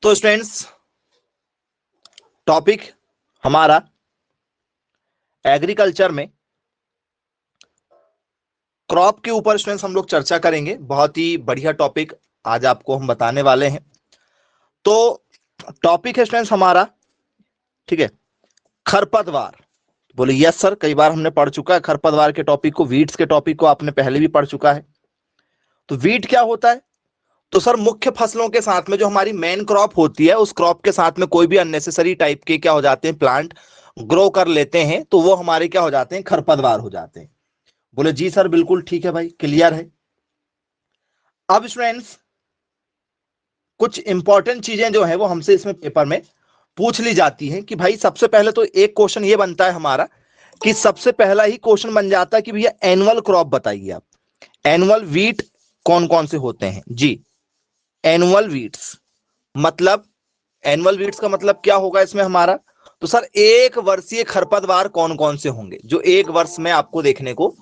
तो students, topic हमारा agriculture में क्रॉप के ऊपर स्टूडेंट्स हम लोग चर्चा करेंगे। बहुत ही बढ़िया टॉपिक आज आपको हम बताने वाले हैं। तो टॉपिक है स्टूडेंट्स हमारा, ठीक है, खरपतवार। बोले यस सर, कई बार हमने पढ़ चुका है खरपतवार के टॉपिक को, वीड्स के टॉपिक को आपने पहले भी पढ़ चुका है। तो वीड क्या होता है? तो सर मुख्य फसलों के साथ में जो हमारी मेन क्रॉप होती है, उस क्रॉप के साथ में कोई भी अननेसेसरी टाइप के क्या हो जाते हैं, प्लांट ग्रो कर लेते हैं, तो वो हमारे क्या हो जाते हैं, खरपतवार हो जाते हैं। बोले जी सर बिल्कुल ठीक है भाई, क्लियर है। अब स्टूडेंट्स, कुछ इंपॉर्टेंट चीजें जो है वो हमसे इसमें पेपर में पूछ ली जाती हैं कि भाई सबसे पहले तो एक क्वेश्चन ये बनता है हमारा कि सबसे पहला ही क्वेश्चन बन जाता है कि भैया एनुअल क्रॉप बताइए आप। एनुअल वीट कौन कौन से होते हैं जी? एनुअल वीट्स मतलब, एनुअल वीट्स का मतलब क्या होगा इसमें हमारा? तो सर एक वर्षीय खरपतवार कौन कौन से होंगे जो एक वर्ष में आपको देखने को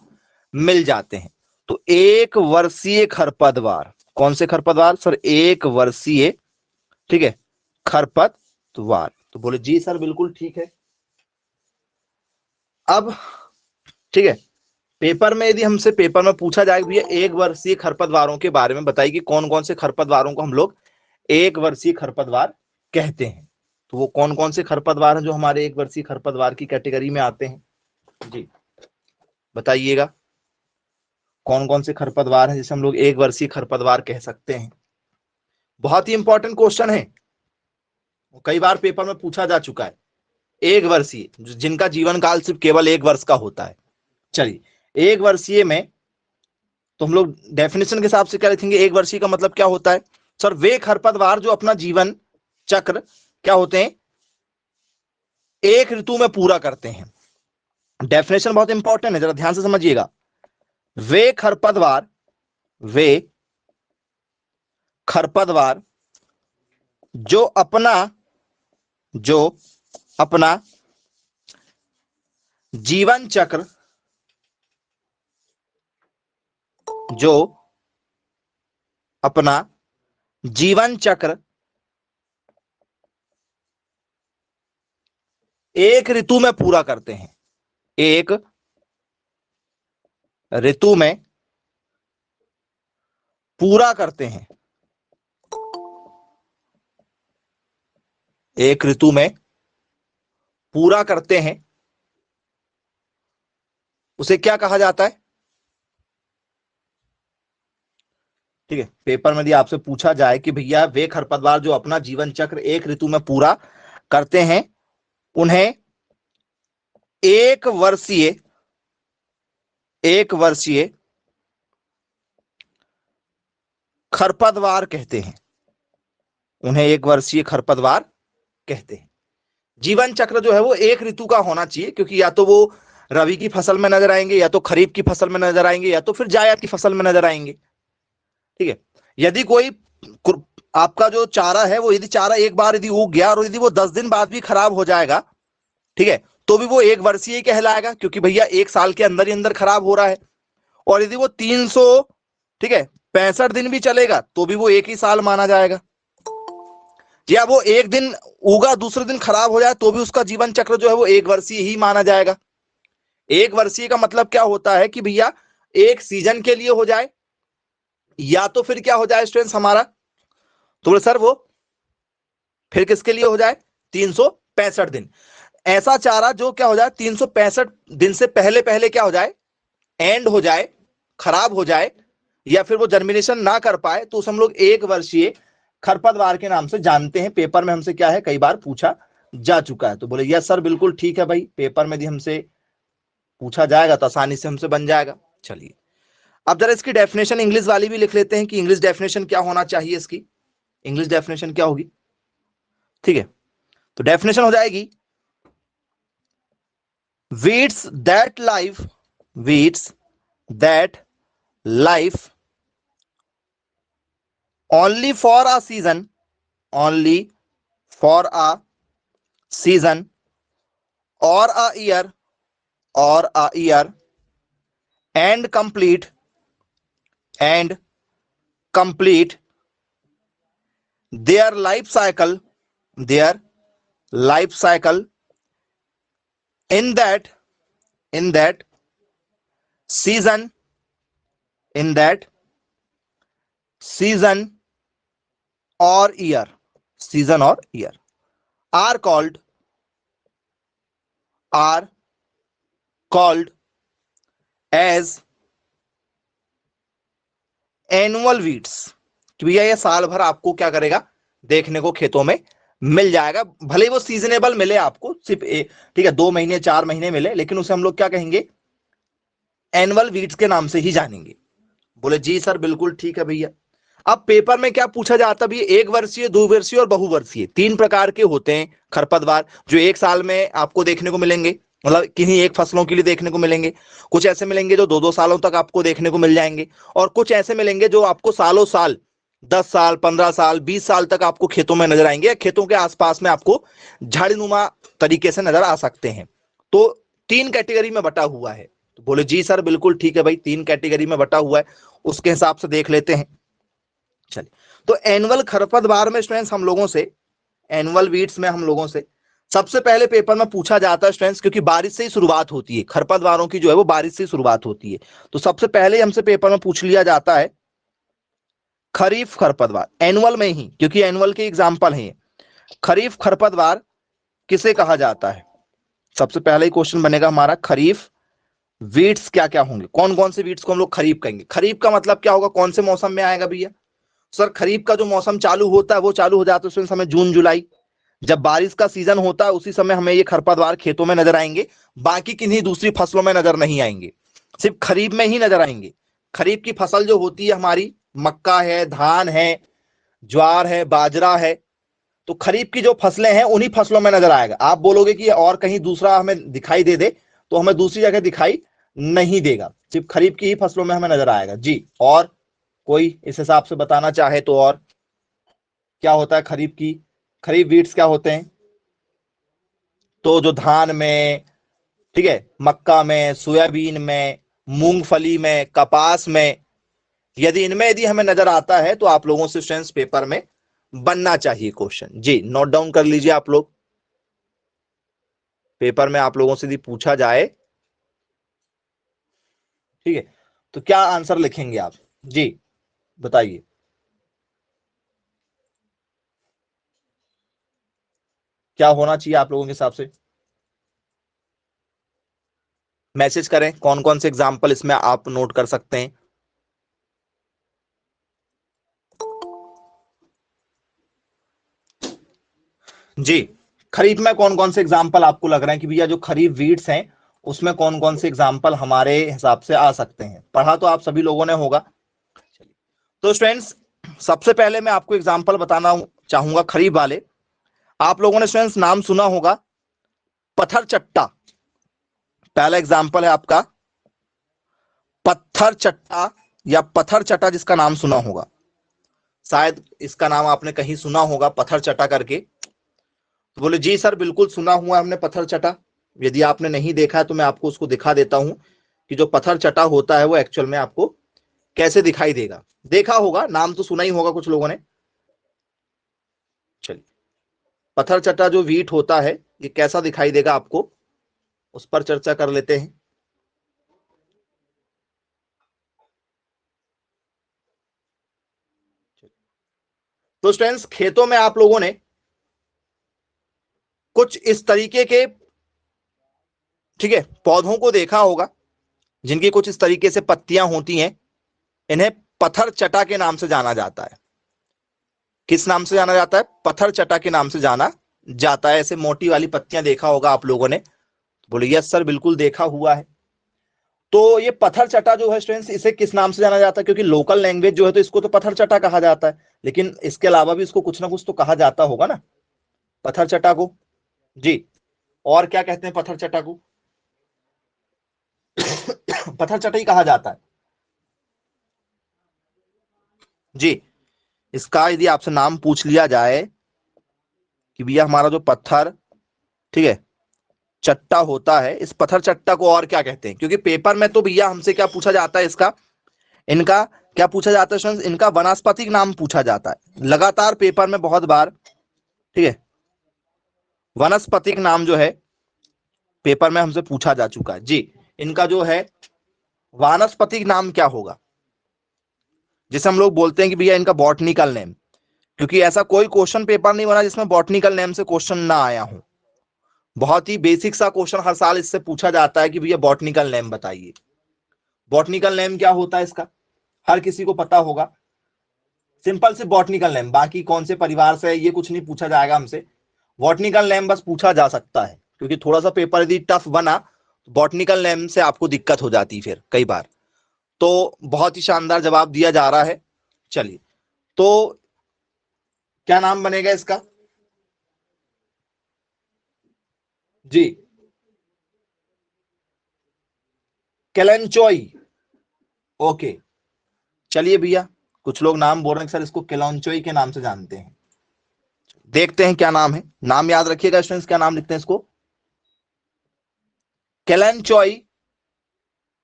मिल जाते हैं? तो एक वर्षीय खरपतवार, कौन से खरपतवार सर? एक वर्षीय, ठीक है, खरपतवार। तो बोले जी सर बिल्कुल ठीक है। अब ठीक है, पेपर में यदि हमसे पेपर में पूछा जाए भैया एक वर्षीय खरपतवारों के बारे में बताइए कि कौन कौन से खरपतवारों को हम लोग एक वर्षीय खरपतवार कहते हैं, तो वो कौन कौन से खरपतवार हैं जो हमारे एक वर्षीय खरपतवार की कैटेगरी में आते हैं? जी बताइएगा, कौन कौन से खरपतवार हैं जिसे हम लोग एक वर्षीय खरपतवार कह सकते हैं? बहुत ही इंपॉर्टेंट क्वेश्चन है, कई बार पेपर में पूछा जा चुका है। एक वर्षीय जिनका जीवन काल सिर्फ केवल एक वर्ष का होता है। चलिए, एक वर्षीय में तो हम लोग डेफिनेशन के हिसाब से क्या लिखेंगे? एक वर्षीय का मतलब क्या होता है सर? वे खरपतवार जो अपना जीवन चक्र क्या होते हैं, एक ऋतु में पूरा करते हैं। डेफिनेशन बहुत इंपॉर्टेंट है, जरा ध्यान से समझिएगा। वे खरपतवार, वे खरपतवार जो अपना, जो अपना जीवन चक्र, जो अपना जीवन चक्र एक ऋतु में पूरा करते हैं, एक ऋतु में पूरा करते हैं, एक ऋतु में पूरा करते हैं, उसे क्या कहा जाता है? ठीक है, पेपर में यदि आपसे पूछा जाए कि भैया वे खरपतवार जो अपना जीवन चक्र एक ऋतु में पूरा करते हैं, उन्हें एक वर्षीय, एक वर्षीय खरपतवार कहते हैं, उन्हें एक वर्षीय खरपतवार कहते हैं। जीवन चक्र जो है वो एक ऋतु का होना चाहिए, क्योंकि या तो वो रबी की फसल में नजर आएंगे, या तो खरीफ की फसल में नजर आएंगे, या तो फिर जायद की फसल में नजर आएंगे। ठीक है, यदि कोई आपका जो चारा है वो, यदि चारा एक बार यदि उग गया और यदि वो 10 दिन बाद भी खराब हो जाएगा, ठीक है, तो भी वो एक वर्षीय कहलाएगा, क्योंकि भैया एक साल के अंदर ही अंदर खराब हो रहा है। और यदि वो 300, ठीक है, 65 दिन भी चलेगा तो भी वो एक ही साल माना जाएगा। या वो एक दिन उगा दूसरे दिन खराब हो जाए तो भी उसका जीवन चक्र जो है वो एक वर्षीय ही माना जाएगा। एक वर्षीय का मतलब क्या होता है कि भैया एक सीजन के लिए हो जाए, या तो फिर क्या हो जाए स्टूडेंट्स हमारा, तो बोले सर वो फिर किसके लिए हो जाए? 365 दिन। ऐसा चारा जो क्या हो जाए 365 दिन से पहले पहले क्या हो जाए, एंड हो जाए, खराब हो जाए, या फिर वो जर्मिनेशन ना कर पाए, तो उसे हम लोग एक वर्षीय खरपतवार के नाम से जानते हैं। पेपर में हमसे क्या है, कई बार पूछा जा चुका है। तो बोले यस सर बिल्कुल ठीक है भाई, पेपर में भी हमसे पूछा जाएगा तो आसानी से हमसे बन जाएगा। चलिए, अब जरा इसकी डेफिनेशन इंग्लिश वाली भी लिख लेते हैं कि इंग्लिश डेफिनेशन क्या होना चाहिए इसकी। इंग्लिश डेफिनेशन क्या होगी? ठीक है, तो डेफिनेशन हो जाएगी weeds that life, weeds that life only for a season, only for a season or a year, or a year, and complete, and complete their life cycle, their life cycle in that season, in that season or year, season or year, are called as annual weeds. कि भैया ये साल भर आपको क्या करेगा, देखने को खेतों में मिल जाएगा, भले वो सीजनेबल मिले आपको, सिर्फ ठीक है 2 महीने 4 महीने मिले, लेकिन उसे हम लोग क्या कहेंगे, एनुअल वीड्स के नाम से ही जानेंगे। बोले जी सर बिल्कुल ठीक है भैया। अब पेपर में क्या पूछा जाता है, एक वर्षीय, 2 वर्षीय और बहुवर्षीय, 3 प्रकार के होते हैं खरपतवार जो एक साल में आपको देखने को मिलेंगे, मतलब किन्हीं एक फसलों के लिए देखने को मिलेंगे। कुछ ऐसे मिलेंगे जो 2-2 सालों तक आपको देखने को मिल जाएंगे, और कुछ ऐसे मिलेंगे जो आपको सालों साल, 10 साल, 15 साल, 20 साल तक आपको खेतों में नजर आएंगे, खेतों के आसपास में आपको झाड़ीनुमा तरीके से नजर आ सकते हैं। तो 3 कैटेगरी में बटा हुआ है। तो बोले जी सर बिल्कुल ठीक है भाई, 3 कैटेगरी में बटा हुआ है, उसके हिसाब से देख लेते हैं। चलिए, तो एनुअल खरपतवार में स्टूडेंट्स हम लोगों से, एनुअल वीड्स में हम लोगों से सबसे पहले पेपर में पूछा जाता है स्टूडेंट्स, क्योंकि बारिश से ही शुरुआत होती है, खरपतवारों की जो है वो बारिश से ही शुरुआत होती है, तो सबसे पहले हमसे पेपर में पूछ लिया जाता है खरीफ खरपतवार, एनुअल में ही, क्योंकि एनुअल के एग्जाम्पल हैं। खरीफ खरपतवार किसे कहा जाता है, सबसे पहले ही क्वेश्चन बनेगा हमारा, खरीफ वीड्स क्या क्या होंगे, कौन कौन से वीड्स को हम लोग खरीफ कहेंगे। खरीफ का मतलब क्या होगा, कौन से मौसम में आएगा भैया। सर खरीफ का जो मौसम चालू होता है वो चालू हो जाता है उसमें समय जून जुलाई, जब बारिश का सीजन होता है उसी समय हमें ये खरपतवार खेतों में नजर आएंगे, बाकी किन्हीं दूसरी फसलों में नजर नहीं आएंगे, सिर्फ खरीफ में ही नजर आएंगे। खरीफ की फसल जो होती है हमारी, मक्का है, धान है, ज्वार है, बाजरा है, तो खरीफ की जो फसलें हैं उन्हीं फसलों में नजर आएगा। आप बोलोगे कि और कहीं दूसरा हमें दिखाई दे दे, तो हमें दूसरी जगह दिखाई नहीं देगा, सिर्फ खरीफ की ही फसलों में हमें नजर आएगा जी। और कोई इस हिसाब से बताना चाहे तो, और क्या होता है खरीफ की, खरीफ वीड्स क्या होते हैं, तो जो धान में, ठीक है, मक्का में, सोयाबीन में, मूंगफली में, कपास में, यदि हमें नजर आता है तो आप लोगों से स्टूडेंट्स पेपर में बनना चाहिए क्वेश्चन जी, नोट डाउन कर लीजिए आप लोग। पेपर में आप लोगों से यदि पूछा जाए, ठीक है, तो क्या आंसर लिखेंगे आप जी, बताइए। क्या होना चाहिए आप लोगों के हिसाब से, मैसेज करें कौन कौन से एग्जाम्पल इसमें आप नोट कर सकते हैं। जी, खरीफ में कौन कौन से एग्जाम्पल आपको लग रहे हैं कि भैया जो खरीफ वीड्स हैं उसमें कौन कौन से एग्जाम्पल हमारे हिसाब से आ सकते हैं, पढ़ा तो आप सभी लोगों ने होगा। तो स्टूडेंट्स सबसे पहले मैं आपको एग्जाम्पल बताना चाहूंगा खरीफ वाले। आप लोगों ने स्टूडेंट्स नाम सुना होगा पत्थर चट्टा, पहला एग्जाम्पल है आपका पत्थर चट्टा या पत्थर चट्टा, जिसका नाम सुना होगा, शायद इसका नाम आपने कहीं सुना होगा पत्थर चट्टा करके। तो बोले जी सर बिल्कुल सुना हुआ हमने पत्थर चटा। यदि आपने नहीं देखा है तो मैं आपको उसको दिखा देता हूं कि जो पत्थर चटा होता है वो एक्चुअल में आपको कैसे दिखाई देगा। देखा होगा, नाम तो सुना ही होगा कुछ लोगों ने। चलिए, पत्थर चटा जो वीट होता है ये कैसा दिखाई देगा आपको, उस पर चर्चा कर लेते हैं। तो स्टूडेंट्स खेतों में आप लोगों ने कुछ इस तरीके के, ठीक है, पौधों को देखा होगा जिनकी कुछ इस तरीके से पत्तियां होती हैं, इन्हें पत्थर चटा के नाम से जाना जाता है। किस नाम से जाना जाता है, पत्थर चटा के नाम से जाना जाता है। ऐसे मोटी वाली पत्तियां देखा होगा आप लोगों ने, बोले यस सर बिल्कुल देखा हुआ है। तो ये पत्थर चटा जो है स्टूडेंट्स, इसे किस नाम से जाना जाता है, क्योंकि लोकल लैंग्वेज जो है तो इसको तो पत्थर चटा कहा जाता है, लेकिन इसके अलावा भी इसको कुछ ना कुछ तो कहा जाता होगा ना पत्थर चटा को जी। और क्या कहते हैं पत्थर चटा को, पत्थर चटा ही कहा जाता है जी। इसका यदि आपसे नाम पूछ लिया जाए कि भैया हमारा जो पत्थर, ठीक है, चट्टा होता है, इस पत्थर चट्टा को और क्या कहते हैं, क्योंकि पेपर में तो भैया हमसे क्या पूछा जाता है इसका, इनका क्या पूछा जाता है स्टूडेंट्स, इनका वानस्पतिक नाम पूछा जाता है लगातार पेपर में बहुत बार। ठीक है, वानस्पतिक नाम जो है पेपर में हमसे पूछा जा चुका है जी। इनका जो है वानस्पतिक नाम क्या होगा, जिसे हम लोग बोलते हैं कि भैया इनका बॉटनिकल नेम, क्योंकि ऐसा कोई क्वेश्चन पेपर नहीं बना जिसमें बॉटनिकल नेम से क्वेश्चन ना आया हो। बहुत ही बेसिक सा क्वेश्चन हर साल इससे पूछा जाता है कि भैया बॉटनिकल नेम बताइए। बॉटनिकल नेम क्या होता है इसका, हर किसी को पता होगा। सिंपल से बॉटनिकल नेम, बाकी कौन से परिवार से ये कुछ नहीं पूछा जाएगा हमसे। बॉटनिकल नेम बस पूछा जा सकता है, क्योंकि थोड़ा सा पेपर यदि टफ बना तो बॉटनिकल नेम से आपको दिक्कत हो जाती फिर कई बार। तो बहुत ही शानदार जवाब दिया जा रहा है। चलिए, तो क्या नाम बनेगा इसका जी, केलेंचोई। ओके, चलिए भैया, कुछ लोग नाम बोल रहे हैं सर इसको केलेंचोई के नाम से जानते हैं। देखते हैं क्या नाम है, नाम याद रखिएगा स्टूडेंट्स, क्या नाम लिखते हैं इसको, केलेंचोई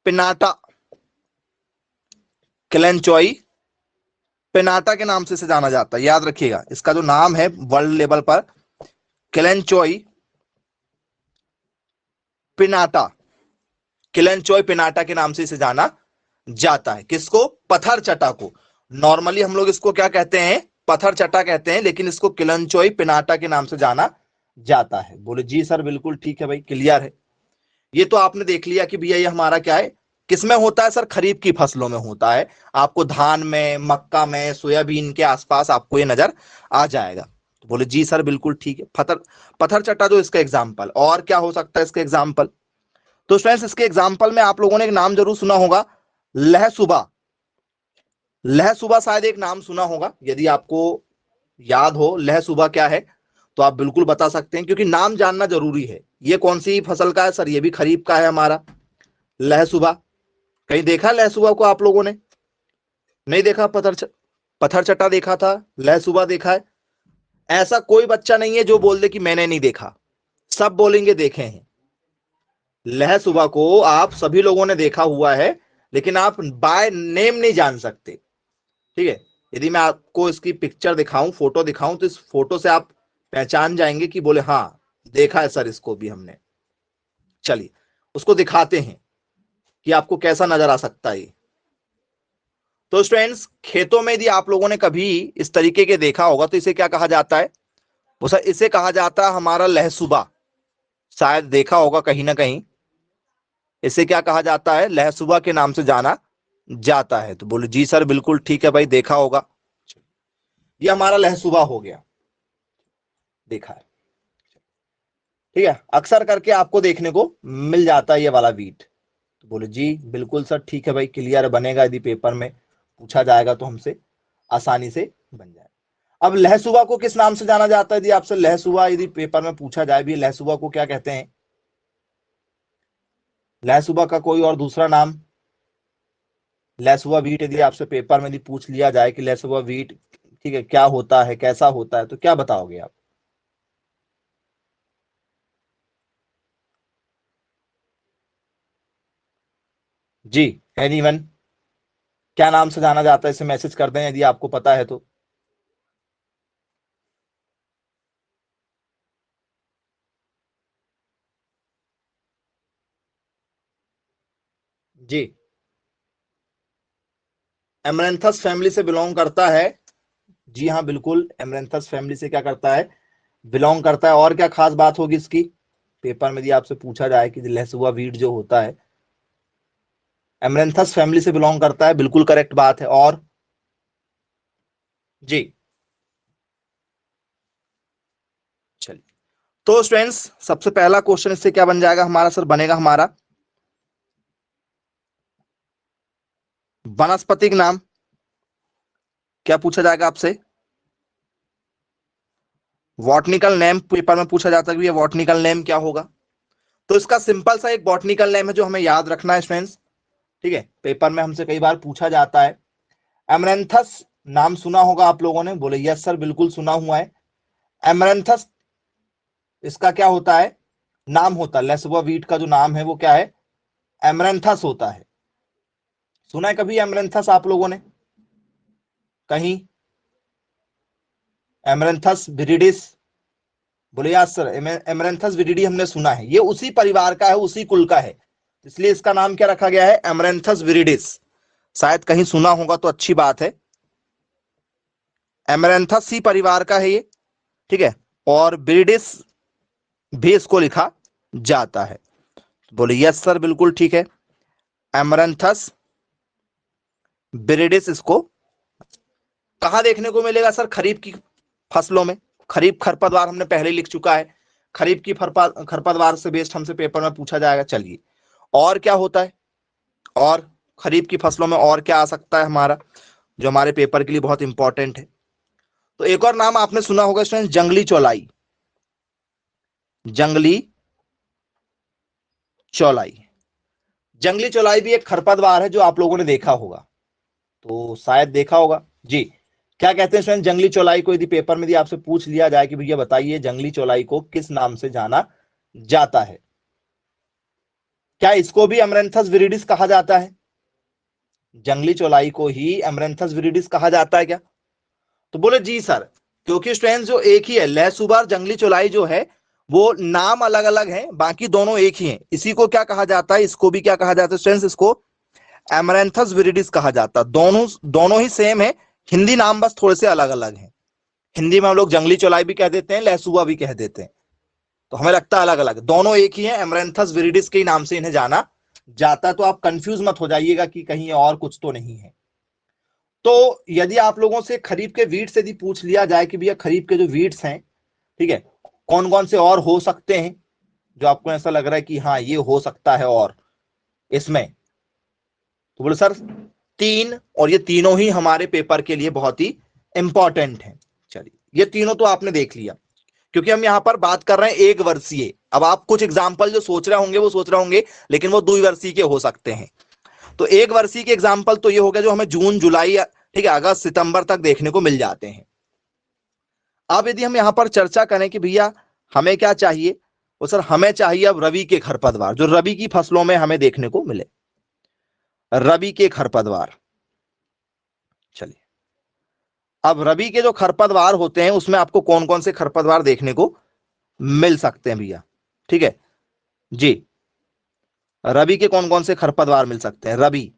पिनाटा। केलेंचोई पिनाटा के नाम से जाना जाता है, याद रखिएगा। इसका जो नाम है वर्ल्ड लेवल पर केलेंचोई पिनाटा, केलेंचोई पिनाटा के नाम से इसे जाना जाता है। किसको, पत्थर चटा को। नॉर्मली हम लोग इसको क्या कहते हैं, पत्थर चटा कहते हैं, लेकिन इसको केलेंचोई पिनाटा के नाम से जाना जाता है। बोले जी सर बिल्कुल ठीक है भाई, क्लियर है। ये तो आपने देख लिया कि भैया ये हमारा क्या है, किसमें होता है सर, खरीफ की फसलों में होता है। आपको धान में, मक्का में, सोयाबीन के आसपास आपको ये नजर आ जाएगा। तो बोले जी सर बिल्कुल ठीक है। पत्थर पत्थर चट्टा जो इसका एग्जाम्पल, और क्या हो सकता है इसके एग्जाम्पल, तो फ्रेंड्स इसके एग्जाम्पल में आप लोगों ने एक नाम जरूर सुना होगा, लहसुबा। लहसुबा शायद एक नाम सुना होगा, यदि आपको याद हो लहसुबा क्या है तो आप बिल्कुल बता सकते हैं, क्योंकि नाम जानना जरूरी है। ये कौन सी फसल का है सर, ये भी खरीफ का है हमारा लहसुबा। कहीं देखा लहसुबा को आप लोगों ने, नहीं देखा, पत्थर चट्टा देखा था, लहसुबा देखा है? ऐसा कोई बच्चा नहीं है जो बोल दे कि मैंने नहीं देखा, सब बोलेंगे देखे हैं। लहसुबा को आप सभी लोगों ने देखा हुआ है, लेकिन आप बाय नेम नहीं जान सकते। ठीक है, यदि मैं आपको इसकी पिक्चर दिखाऊं, फोटो दिखाऊं, तो इस फोटो से आप पहचान जाएंगे कि बोले हाँ देखा है सर इसको भी हमने। चलिए उसको दिखाते हैं कि आपको कैसा नजर आ सकता है। तो स्टूडेंट्स, खेतों में यदि आप लोगों ने कभी इस तरीके के देखा होगा तो इसे क्या कहा जाता है, वो सर इसे कहा जाता है हमारा लहसुबा। शायद देखा होगा कहीं ना कहीं, इसे क्या कहा जाता है, लहसुबा के नाम से जाना जाता है। तो बोले जी सर बिल्कुल ठीक है भाई, देखा होगा। ये हमारा लहसुबा हो गया, देखा है। ठीक है, अक्सर करके आपको देखने को मिल जाता है ये वाला वीट। तो बोले जी बिल्कुल सर ठीक है भाई, क्लियर बनेगा, यदि पेपर में पूछा जाएगा तो हमसे आसानी से बन जाए। अब लहसुबा को किस नाम से जाना जाता है, यदि आपसे लहसुबा यदि पेपर में पूछा जाए भी, लहसुबा को क्या कहते हैं, लहसुबा का कोई और दूसरा नाम, लहसुबा वीट यदि आपसे पेपर में यदि पूछ लिया जाए कि लहसुबा वीट ठीक है क्या होता है, कैसा होता है, तो क्या बताओगे आप? जी, एनीवन, क्या नाम से जाना जाता है, इसे मैसेज कर दें यदि आपको पता है तो। जी, एमरेंथस फैमिली से बिलोंग करता है। जी हाँ बिल्कुल, एमरेंथस फैमिली से क्या करता है, बिलोंग करता है। और क्या खास बात होगी इसकी, पेपर में यदि आपसे पूछा जाए कि लहसुआ वीट जो होता है एमरेंथस फैमिली से बिलोंग करता है, बिल्कुल करेक्ट बात है। और जी, चलिए, तो स्टूडेंट्स सबसे पहला क्वेश्चन इससे क्या बन जाएगा हमारा सर, बनेगा हमारा वानस्पतिक नाम। क्या पूछा जाएगा आपसे, बॉटनिकल नेम पेपर में पूछा जाता है कि ये बॉटनिकल नेम क्या होगा। तो इसका सिंपल सा एक बॉटनिकल नेम है जो हमें याद रखना है स्टूडेंट्स। ठीक है, पेपर में हमसे कई बार पूछा जाता है। एमरेंथस नाम सुना होगा आप लोगों ने, बोले यस सर बिल्कुल सुना हुआ है। एमरेंथस इसका क्या होता है, नाम होता है, लेसुआ वीट का जो नाम है वो क्या है, एमरेंथस होता है। सुना है कभी एमरेंथस आप लोगों ने? कहीं एमरैंथस विरिडिस, बोले यार सर एमरैंथस विरिडी हमने सुना है, ये उसी परिवार का है, उसी कुल का है, इसलिए इसका नाम क्या रखा गया है, एमरैंथस विरिडिस। शायद कहीं सुना होगा तो अच्छी बात है। एमरैंथस ही परिवार का है ये, ठीक है, और विरिडिस भी इसको लिखा जाता है। बोले यस सर बिल्कुल ठीक है, एमरैंथस विरिडिस इसको कहां देखने को मिलेगा सर, खरीफ की फसलों में। खरीफ खरपतवार हमने पहले लिख चुका है, खरीफ की खरपतवार से बेस्ड हमसे पेपर में पूछा जाएगा। चलिए और क्या होता है, और खरीफ की फसलों में और क्या आ सकता है हमारा, जो हमारे पेपर के लिए बहुत इंपॉर्टेंट है। तो एक और नाम आपने सुना होगा स्टूडेंट, जंगली चौलाई। जंगली चौलाई, जंगली चौलाई भी एक खरपतवार है जो आप लोगों ने देखा होगा, तो शायद देखा होगा जी। क्या कहते हैं स्टूडेंट जंगली चौलाई को, यदि पेपर में यदि आपसे पूछ लिया जाए कि भैया बताइए जंगली चौलाई को किस नाम से जाना जाता है, क्या इसको भी एमरैंथस विरिडिस कहा जाता है? जंगली चौलाई को ही एमरैंथस विरिडिस कहा जाता है क्या? तो बोले जी सर, क्योंकि स्ट्रेन जो एक ही है, लहसुबार जंगली चौलाई जो है वो नाम अलग अलग है, बाकी दोनों एक ही हैं। इसी को क्या कहा जाता है, इसको भी क्या कहा जाता है स्ट्रेन, इसको एमरैंथस विरिडिस कहा जाता है। दोनों ही सेम है, हिंदी नाम बस थोड़े से अलग अलग हैं। हिंदी में हम लोग जंगली चौलाई भी कह देते हैं, लहसुआ भी कह देते हैं, तो हमें लगता है अलग अलग, दोनों एक ही है, एमरैंथस विरिडिस के नाम से इन्हें जाना जाता है। तो आप कंफ्यूज मत हो जाइएगा कि कहीं और कुछ तो नहीं है। तो यदि आप लोगों से खरीफ के वीट्स यदि पूछ लिया जाए कि भैया खरीफ के जो वीट्स हैं, ठीक है, कौन कौन से और हो सकते हैं, जो आपको ऐसा लग रहा है कि हाँ ये हो सकता है और इसमें, तो बोले सर 3, और ये तीनों ही हमारे पेपर के लिए बहुत ही इंपॉर्टेंट है। चलिए ये तीनों तो आपने देख लिया, क्योंकि हम यहां पर बात कर रहे हैं एक वर्षीय। अब आप कुछ एग्जाम्पल जो सोच रहे होंगे वो सोच रहे होंगे, लेकिन वो 2 वर्षीय के हो सकते हैं। तो एक वर्षीय के एग्जाम्पल तो ये हो गया जो हमें जून जुलाई, ठीक है, अगस्त सितंबर तक देखने को मिल जाते हैं। अब यदि हम यहां पर चर्चा करें कि भैया हमें क्या चाहिए, तो सर हमें चाहिए अब रबी के खरपतवार, जो रबी की फसलों में हमें देखने को मिले, रबी के खरपतवार। चलिए अब रबी के जो खरपतवार होते हैं उसमें आपको कौन कौन से खरपतवार देखने को मिल सकते हैं भैया, ठीक है जी। रबी के कौन कौन से खरपतवार मिल सकते हैं, रबी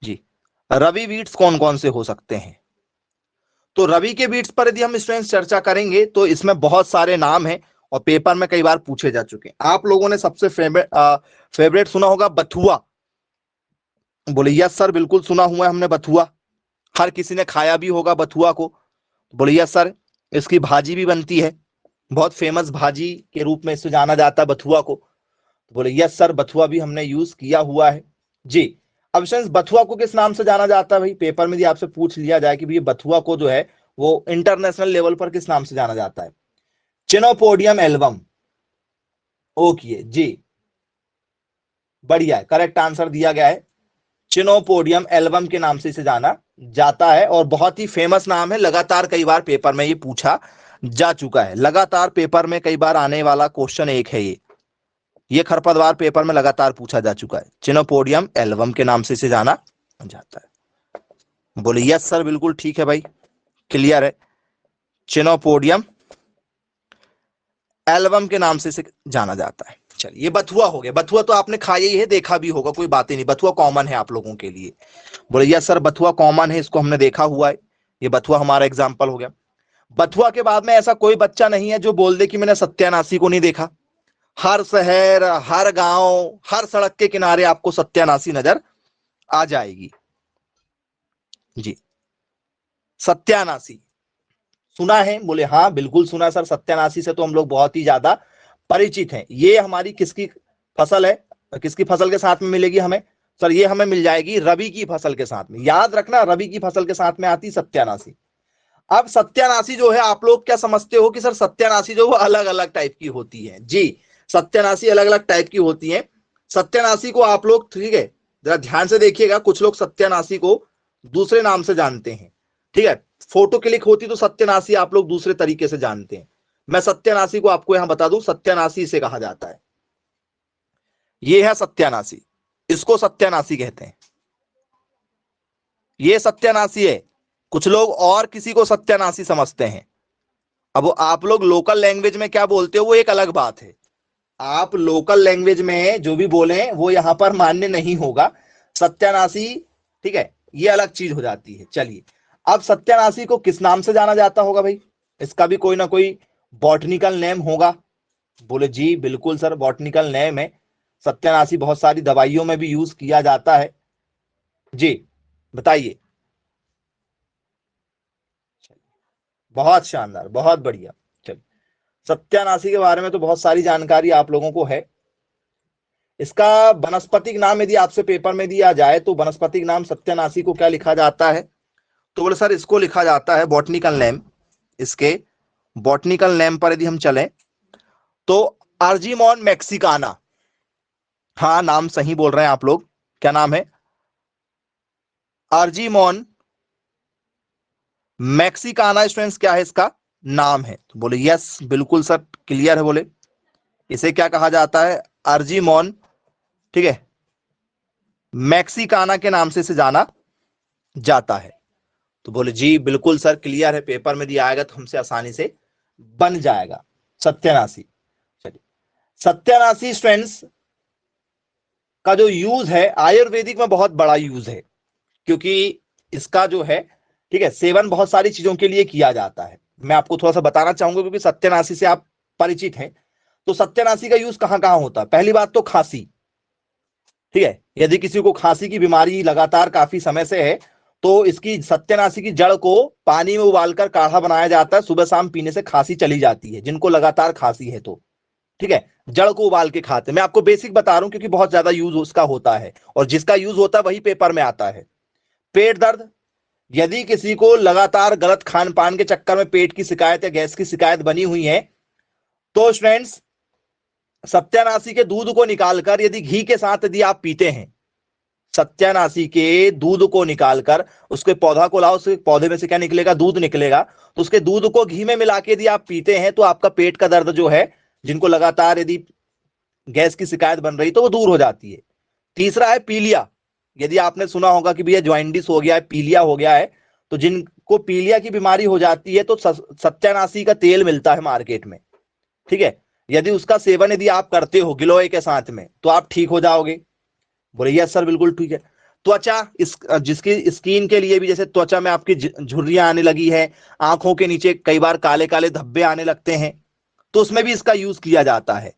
जी, रबी वीड्स कौन कौन से हो सकते हैं? तो रवि के बीट्स पर यदि हम स्टूडेंट्स चर्चा करेंगे तो इसमें बहुत सारे नाम हैं और पेपर में कई बार पूछे जा चुके हैं। आप लोगों ने सबसे फेवरेट सुना होगा बथुआ। बोले यस सर बिल्कुल सुना हुआ है हमने बथुआ, हर किसी ने खाया भी होगा बथुआ को। बोले यस सर, इसकी भाजी भी बनती है, बहुत फेमस भाजी के रूप में इसे जाना जाता है बथुआ को। बोले यस सर, बथुआ भी हमने यूज किया हुआ है जी। अब फ्रेंड्स बथुआ को किस नाम से जाना जाता है भाई, पेपर में यदि आपसे पूछ लिया जाए कि भाई बथुआ को जो है वो इंटरनेशनल लेवल पर किस नाम से जाना जाता है, चिनोपोडियम एल्बम। ओके जी, बढ़िया है, करेक्ट आंसर दिया गया है, चिनोपोडियम एल्बम के नाम से इसे जाना जाता है, और बहुत ही फेमस नाम है, लगातार कई बार पेपर में ये पूछा जा चुका है। लगातार पेपर में कई बार आने वाला क्वेश्चन एक है ये खरपतवार पेपर में लगातार पूछा जा चुका है, चिनोपोडियम एल्बम के नाम से इसे जाना जाता है। बोले यस सर बिल्कुल ठीक है भाई, क्लियर है, चिनोपोडियम एल्बम के नाम से इसे जाना जाता है। चलिए ये बथुआ हो गया, बथुआ तो आपने खाया ही है, देखा भी होगा, कोई बात ही नहीं, बथुआ कॉमन है आप लोगों के लिए। बोले यस सर बथुआ कॉमन है, इसको हमने देखा हुआ है, ये बथुआ हमारा एग्जाम्पल हो गया। बथुआ के बाद में ऐसा कोई बच्चा नहीं है जो बोल दे कि मैंने सत्यानाशी को नहीं देखा। हर शहर, हर गांव, हर सड़क के किनारे आपको सत्यानाशी नजर आ जाएगी जी। सत्यानाशी सुना है? बोले हाँ बिल्कुल सुना सर, सत्यानाशी से तो हम लोग बहुत ही ज्यादा परिचित हैं। ये हमारी किसकी फसल है, किसकी फसल के साथ में मिलेगी हमें सर? ये हमें मिल जाएगी रबी की फसल के साथ में, याद रखना रबी की फसल के साथ में आती सत्यानाशी। अब सत्यानाशी जो है आप लोग क्या समझते हो कि सर सत्यानाशी जो वो अलग अलग टाइप की होती है जी, सत्यानाशी अलग अलग टाइप की होती है। सत्यानाशी को आप लोग, ठीक है, जरा ध्यान से देखिएगा, कुछ लोग सत्यानाशी को दूसरे नाम से जानते हैं, ठीक है, फोटो क्लिक होती तो सत्यानाशी आप लोग दूसरे तरीके से जानते हैं। मैं सत्यानाशी को आपको यहां बता दूं, सत्यानाशी से कहा जाता है, ये है सत्यानाशी, इसको सत्यानाशी कहते हैं, ये सत्यानाशी है, कुछ लोग और किसी को सत्यानाशी समझते हैं। अब वो आप लोग लोकल लैंग्वेज में क्या बोलते हो वो एक अलग बात है। आप लोकल लैंग्वेज में जो भी बोले वो यहां पर मान्य नहीं होगा। सत्यानाशी, ठीक है, ये अलग चीज हो जाती है। चलिए, अब सत्यानाशी को किस नाम से जाना जाता होगा भाई? इसका भी कोई ना कोई बॉटनिकल नेम होगा। बोले जी बिल्कुल सर, बॉटनिकल नेम है। सत्यानाशी बहुत सारी दवाइयों में भी यूज किया जाता है। जी बताइए। बहुत शानदार, बहुत बढ़िया। चलिए, सत्यानाशी के बारे में तो बहुत सारी जानकारी आप लोगों को है। इसका वनस्पतिक नाम यदि आपसे पेपर में दिया जाए तो वनस्पतिक नाम सत्यानाशी को क्या लिखा जाता है? तो बोले सर इसको लिखा जाता है बॉटनिकल नेम। इसके बॉटनिकल नेम पर यदि हम चलें तो अर्जिमॉन मैक्सिकाना। हाँ, नाम सही बोल रहे हैं आप लोग। क्या नाम है? अर्जिमॉन मैक्सिकाना स्टूडेंट्स क्या है इसका नाम है? तो बोले यस बिल्कुल सर, क्लियर है। बोले इसे क्या कहा जाता है? अर्जिमॉन, ठीक है, मैक्सिकाना के नाम से इसे जाना जाता है। तो बोले जी बिल्कुल सर, क्लियर है, पेपर में दिया आएगा तो हमसे आसानी से बन जाएगा। सत्यानाशी। चलिए, सत्यानाशी स्टूडेंट्स का जो यूज है आयुर्वेदिक में बहुत बड़ा यूज है, क्योंकि इसका जो है, ठीक है, सेवन बहुत सारी चीजों के लिए किया जाता है। मैं आपको थोड़ा सा बताना चाहूंगा क्योंकि सत्यानाशी से आप परिचित हैं। तो सत्यानाशी का यूज कहां कहां होता है? पहली बात तो खांसी, ठीक है, यदि किसी को खांसी की बीमारी लगातार काफी समय से है तो इसकी सत्यानाशी की जड़ को पानी में उबालकर काढ़ा बनाया जाता है। सुबह शाम पीने से खांसी चली जाती है, जिनको लगातार खांसी है तो, ठीक है, जड़ को उबाल के खाते। मैं आपको बेसिक बता रहा हूं क्योंकि बहुत ज्यादा यूज उसका होता है और जिसका यूज होता है वही पेपर में आता है। पेट दर्द, यदि किसी को लगातार गलत खान पान के चक्कर में पेट की शिकायत या गैस की शिकायत बनी हुई है तो स्टूडेंट्स सत्यानाशी के दूध को निकालकर यदि घी के साथ यदि आप पीते हैं, सत्यानाशी के दूध को निकालकर उसके पौधा को लाओ, उसके पौधे में से क्या निकलेगा? दूध निकलेगा। तो उसके दूध को घी में मिला के यदि आप पीते हैं तो आपका पेट का दर्द जो है, जिनको लगातार यदि गैस की शिकायत बन रही तो वो दूर हो जाती है। तीसरा है पीलिया। यदि आपने सुना होगा कि भैया ज्वाइंटिस हो गया है, पीलिया हो गया है, तो जिनको पीलिया की बीमारी हो जाती है तो सत्यानाशी का तेल मिलता है मार्केट में, ठीक है, यदि उसका सेवन यदि आप करते हो गिलोय के साथ में तो आप ठीक हो जाओगे। बोले यस सर बिल्कुल ठीक है। त्वचा, इस जिसकी स्किन के लिए भी, जैसे त्वचा में आपकी झुर्रियां आने लगी है, आंखों के नीचे कई बार काले काले धब्बे आने लगते हैं, तो उसमें भी इसका यूज किया जाता है।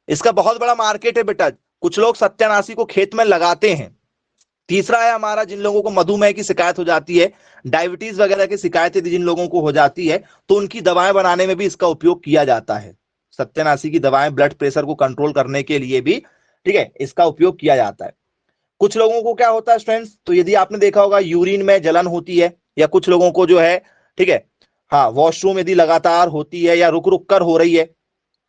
इसका बहुत बड़ा मार्केट है बेटा। कुछ लोग सत्यानाशी को खेत में लगाते हैं। तीसरा है हमारा, जिन लोगों को मधुमेह की शिकायत हो जाती है, डायबिटीज वगैरह की शिकायत यदि जिन लोगों को हो जाती है तो उनकी दवाएं बनाने में भी इसका उपयोग किया जाता है। सत्यानाशी की दवाएं ब्लड प्रेशर को कंट्रोल करने के लिए भी, ठीक है, इसका उपयोग किया जाता है। कुछ लोगों को क्या होता है स्टूडेंट्स, तो यदि आपने देखा होगा यूरिन में जलन होती है, या कुछ लोगों को जो है, ठीक है, हाँ, वॉशरूम यदि लगातार होती है या रुक रुक कर हो रही है,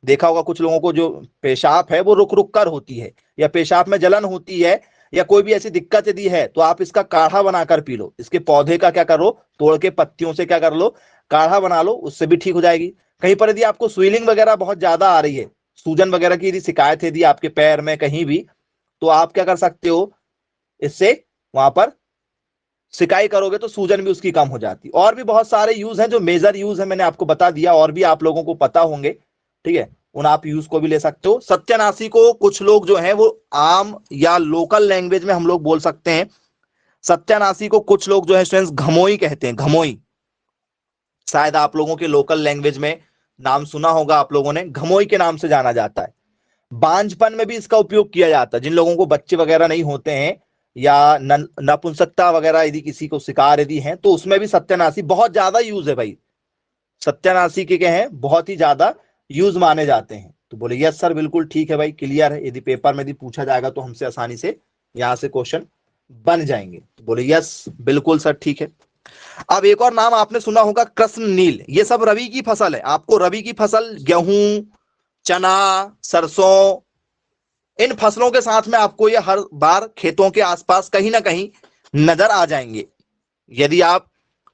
देखा होगा कुछ लोगों को जो पेशाब है वो रुक रुक कर होती है, या पेशाब में जलन होती है, या कोई भी ऐसी दिक्कत यदि है तो आप इसका काढ़ा बनाकर पी लो। इसके पौधे का क्या करो, तोड़ के पत्तियों से क्या कर लो, काढ़ा बना लो, उससे भी ठीक हो जाएगी। कहीं पर यदि आपको स्वेलिंग वगैरह बहुत ज्यादा आ रही है, सूजन वगैरह की यदि शिकायत है यदि आपके पैर में कहीं भी, तो आप क्या कर सकते हो, इससे वहां पर सिकाई करोगे तो सूजन भी उसकी कम हो जाती। और भी बहुत सारे यूज हैं, जो मेजर यूज है मैंने आपको बता दिया, और भी आप लोगों को पता होंगे, ठीक है, उन आप यूज को भी ले सकते हो। सत्यानाशी को कुछ लोग जो है वो आम या लोकल लैंग्वेज में हम लोग बोल सकते हैं। सत्यानाशी को कुछ लोग जो है स्टूडेंट्स घमोई कहते हैं, घमोई। शायद आप लोगों के लोकल लैंग्वेज में नाम सुना होगा आप लोगों ने, घमोई के नाम से जाना जाता है। बांझपन में भी इसका उपयोग किया जाता है। जिन लोगों को बच्चे वगैरह नहीं होते हैं या नपुंसकता वगैरह यदि किसी को शिकार यदि है तो उसमें भी सत्यानाशी बहुत ज्यादा यूज है भाई। सत्यानाशी के क्या है, बहुत ही ज्यादा यूज माने जाते हैं। तो बोले यस सर बिल्कुल ठीक है भाई, क्लियर है। यदि पेपर में यदि पूछा जाएगा तो हमसे आसानी से यहां से क्वेश्चन बन जाएंगे। तो बोले यस बिल्कुल सर ठीक है। अब एक और नाम आपने सुना होगा, कृष्ण नील। ये सब रबी की फसल है। आपको रबी की फसल गेहूं, चना, सरसों, इन फसलों के साथ में आपको ये हर बार खेतों के आसपास कहीं ना कहीं नजर आ जाएंगे। यदि आप,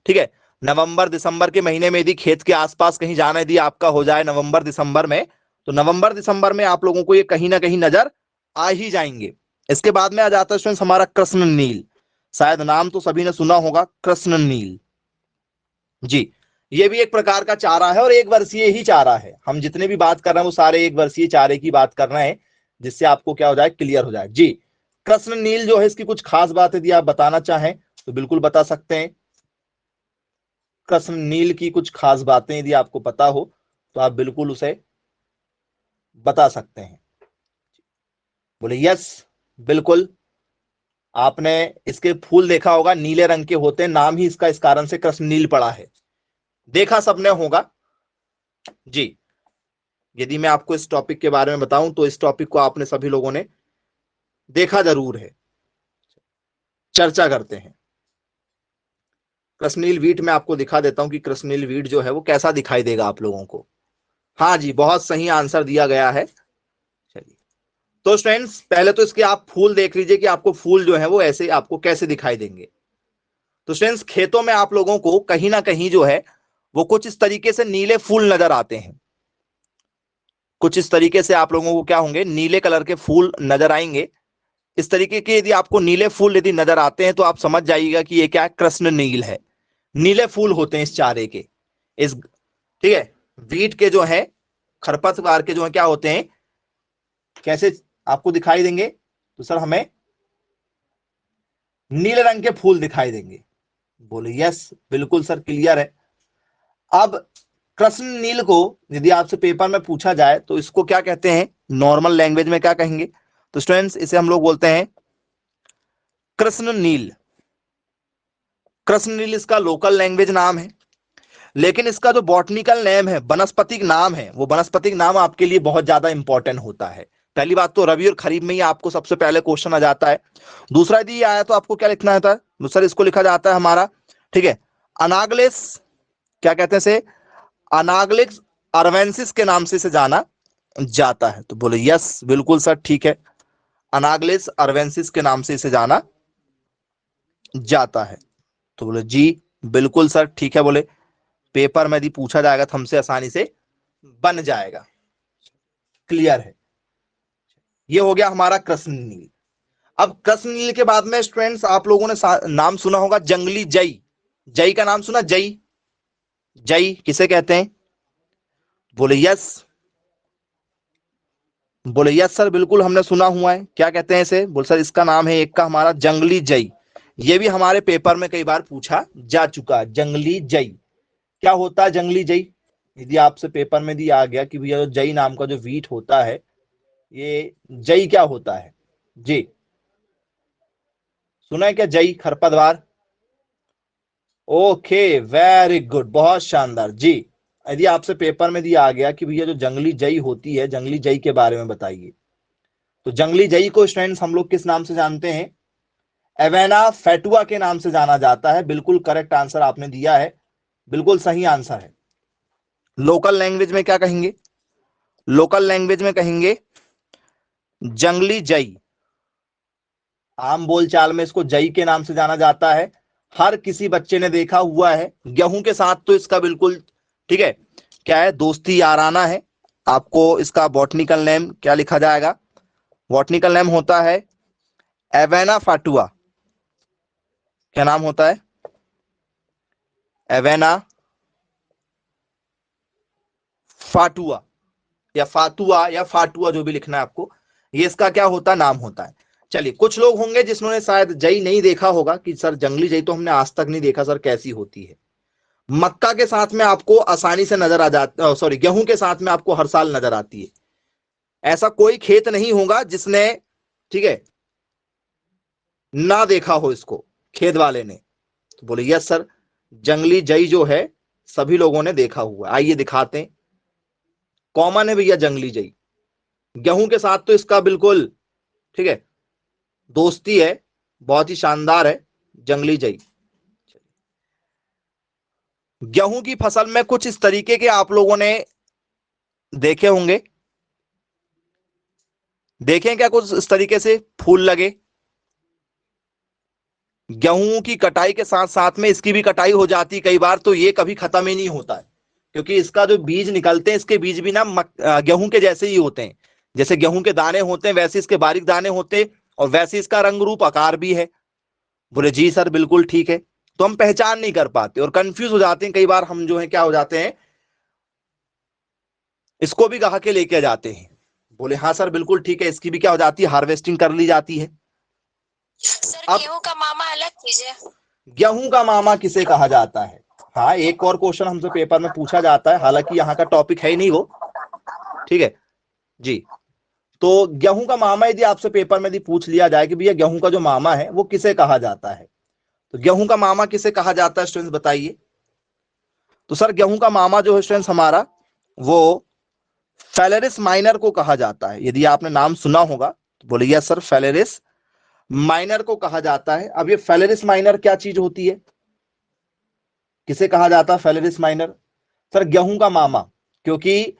ठीक है, नवंबर दिसंबर के महीने में यदि खेत के आसपास कहीं जाना यदि आपका हो जाए नवंबर दिसंबर में, तो नवंबर दिसंबर में आप लोगों को ये कहीं ना कहीं नजर आ ही जाएंगे। इसके बाद में आ जाता है हमारा कृष्ण नील। शायद नाम तो सभी ने सुना होगा, कृष्ण नील। जी, ये भी एक प्रकार का चारा है और एक वर्षीय ही चारा है। हम जितने भी बात कर रहे हैं वो सारे एक वर्षीय चारे की बात कर रहे हैं, जिससे आपको क्या हो जाए, क्लियर हो जाए। जी, कृष्ण नील जो है इसकी कुछ खास बात यदि आप बताना चाहें तो बिल्कुल बता सकते हैं। कृष्ण नील की कुछ खास बातें यदि आपको पता हो तो आप बिल्कुल उसे बता सकते हैं। बोले यस, बिल्कुल। आपने इसके फूल देखा होगा, नीले रंग के होते हैं, नाम ही इसका इस कारण से कृष्ण नील पड़ा है। देखा सबने होगा। जी, यदि मैं आपको इस टॉपिक के बारे में बताऊं तो इस टॉपिक को आपने सभी लोगों ने देखा जरूर है। चर्चा करते हैं। कृष्णनील वीट में आपको दिखा देता हूं कि कृष्णनील वीट जो है वो कैसा दिखाई देगा आप लोगों को। हाँ जी, बहुत सही आंसर दिया गया है। चलिए, तो स्टूडेंट्स पहले तो इसके आप फूल देख लीजिए कि आपको फूल जो है वो ऐसे आपको कैसे दिखाई देंगे। तो स्टूडेंट्स, खेतों में आप लोगों को कहीं ना कहीं जो है वो कुछ इस तरीके से नीले फूल नजर आते हैं। कुछ इस तरीके से आप लोगों को क्या होंगे, नीले कलर के फूल नजर आएंगे। इस तरीके के यदि आपको नीले फूल यदि नजर आते हैं तो आप समझ जाइएगा कि ये क्या है, कृष्ण नील है। नीले फूल होते हैं इस चारे के, इस, ठीक है। वीट के जो है, खरपतवार के जो है क्या होते हैं, कैसे आपको दिखाई देंगे, तो सर हमें नीले रंग के फूल दिखाई देंगे। बोले यस, बिल्कुल सर, क्लियर है। अब कृष्ण नील को यदि आपसे पेपर में पूछा जाए तो इसको क्या कहते हैं, नॉर्मल लैंग्वेज में क्या कहेंगे, तो स्टूडेंट्स इसे हम लोग बोलते हैं कृष्ण नील। कृष्ण नील इसका लोकल लैंग्वेज नाम है, लेकिन इसका जो बॉटनिकल नेम है, वनस्पतिक नाम है, वो वनस्पतिक नाम आपके लिए बहुत ज्यादा इंपॉर्टेंट होता है। पहली बात तो रबी और खरीफ में ही आपको सबसे पहले क्वेश्चन आ जाता है। दूसरा यदि आया तो आपको क्या लिखना होता है, सर इसको लिखा जाता है हमारा, ठीक है, अनाग्लेस, क्या कहते हैं इसे, अनाग्लिक्स अर्वेंसिस के नाम से इसे जाना जाता है। तो बोले यस, बिल्कुल सर, ठीक है, अनाग्लिस अर्वेंसिस के नाम से इसे जाना जाता है। तो बोले जी, बिल्कुल सर, ठीक है। बोले पेपर में यदि पूछा जाएगा तो हमसे आसानी से बन जाएगा। क्लियर है। ये हो गया हमारा कृष्ण नील। अब कृष्ण नील के बाद में स्टूडेंट्स आप लोगों ने नाम सुना होगा जंगली जई। जई का नाम सुना, जई, जई किसे कहते हैं, बोले यस, बोले यस सर, बिल्कुल हमने सुना हुआ है। क्या कहते हैं इसे, बोले सर इसका नाम है एक का हमारा जंगली जई। ये भी हमारे पेपर में कई बार पूछा जा चुका है, जंगली जई। क्या होता है जंगली जई, यदि आपसे पेपर में दिया आ गया कि भैया जो जई नाम का जो वीट होता है, ये जई क्या होता है, जी सुना है क्या, जई खरपतवार। ओके, वेरी गुड, बहुत शानदार। जी, यदि आपसे पेपर में दिया आ गया कि भैया जो जंगली जई होती है, जंगली जई के बारे में बताइए, तो जंगली जई को स्टूडेंट्स हम लोग किस नाम से जानते हैं, एवेना फेटुआ के नाम से जाना जाता है। बिल्कुल करेक्ट आंसर आपने दिया है, बिल्कुल सही आंसर है। लोकल लैंग्वेज में क्या कहेंगे, लोकल लैंग्वेज में कहेंगे जंगली जई। आम बोलचाल में इसको जई के नाम से जाना जाता है। हर किसी बच्चे ने देखा हुआ है। गेहूं के साथ तो इसका बिल्कुल, ठीक है, क्या है, दोस्ती याराना है। आपको इसका बॉटनिकल नेम क्या लिखा जाएगा, बॉटनिकल नेम होता है एवेना फाटुआ। क्या नाम होता है, एवेना फाटुआ, या फातुआ या फाटुआ, जो भी लिखना है आपको, ये इसका क्या होता है, नाम होता है। चलिए, कुछ लोग होंगे जिन्होंने शायद जई नहीं देखा होगा कि सर जंगली जई तो हमने आज तक नहीं देखा सर, कैसी होती है। मक्का के साथ में आपको आसानी से नजर आ जाती, सॉरी, गेहूं के साथ में आपको हर साल नजर आती है। ऐसा कोई खेत नहीं होगा जिसने, ठीक है, ना देखा हो इसको, खेत वाले ने। तो बोले यस सर, जंगली जई जो है सभी लोगों ने देखा हुआ। आइए दिखाते हैं, कॉमन है भैया जंगली जई। गेहूं के साथ तो इसका बिल्कुल, ठीक है, दोस्ती है, बहुत ही शानदार है जंगली जई। गेहूं की फसल में कुछ इस तरीके के आप लोगों ने देखे होंगे, देखें क्या कुछ इस तरीके से फूल लगे। गेहूं की कटाई के साथ साथ में इसकी भी कटाई हो जाती कई बार, तो ये कभी खत्म ही नहीं होता है, क्योंकि इसका जो बीज निकलते हैं, इसके बीज भी ना गेहूं के जैसे ही होते हैं। जैसे गेहूं के दाने होते हैं वैसे इसके बारीक दाने होते हैं, और वैसे इसका रंग रूप आकार भी है। बोले जी सर, बिल्कुल ठीक है। तो हम पहचान नहीं कर पाते और कंफ्यूज हो जाते हैं कई बार। हम जो है क्या हो जाते हैं, इसको भी कहा के लेके जाते हैं। बोले हाँ सर बिल्कुल ठीक है, इसकी भी क्या हो जाती है, हार्वेस्टिंग कर ली जाती है। सर अब गेहूं का मामा अलग चीज है। गेहूं का मामा किसे कहा जाता है? हाँ, एक और क्वेश्चन हमसे पेपर में पूछा जाता है, हालांकि यहाँ का टॉपिक है ही नहीं वो, ठीक है जी। तो गेहूं का मामा यदि आपसे पेपर में यदि पूछ लिया जाए कि भैया गेहूं का जो मामा है वो किसे कहा जाता है, तो गेहूं का मामा किसे कहा जाता है स्टूडेंट्स बताइए। तो सर गेहूं का मामा जो है स्टूडेंट्स हमारा, वो फेलेरिस माइनर को कहा जाता है। यदि आपने नाम सुना होगा तो बोले यस सर, फेलेरिस माइनर को कहा जाता है। अब ये फेलेरिस माइनर क्या चीज होती है, किसे कहा जाता है फेलेरिस माइनर? सर गेहूं का मामा, क्योंकि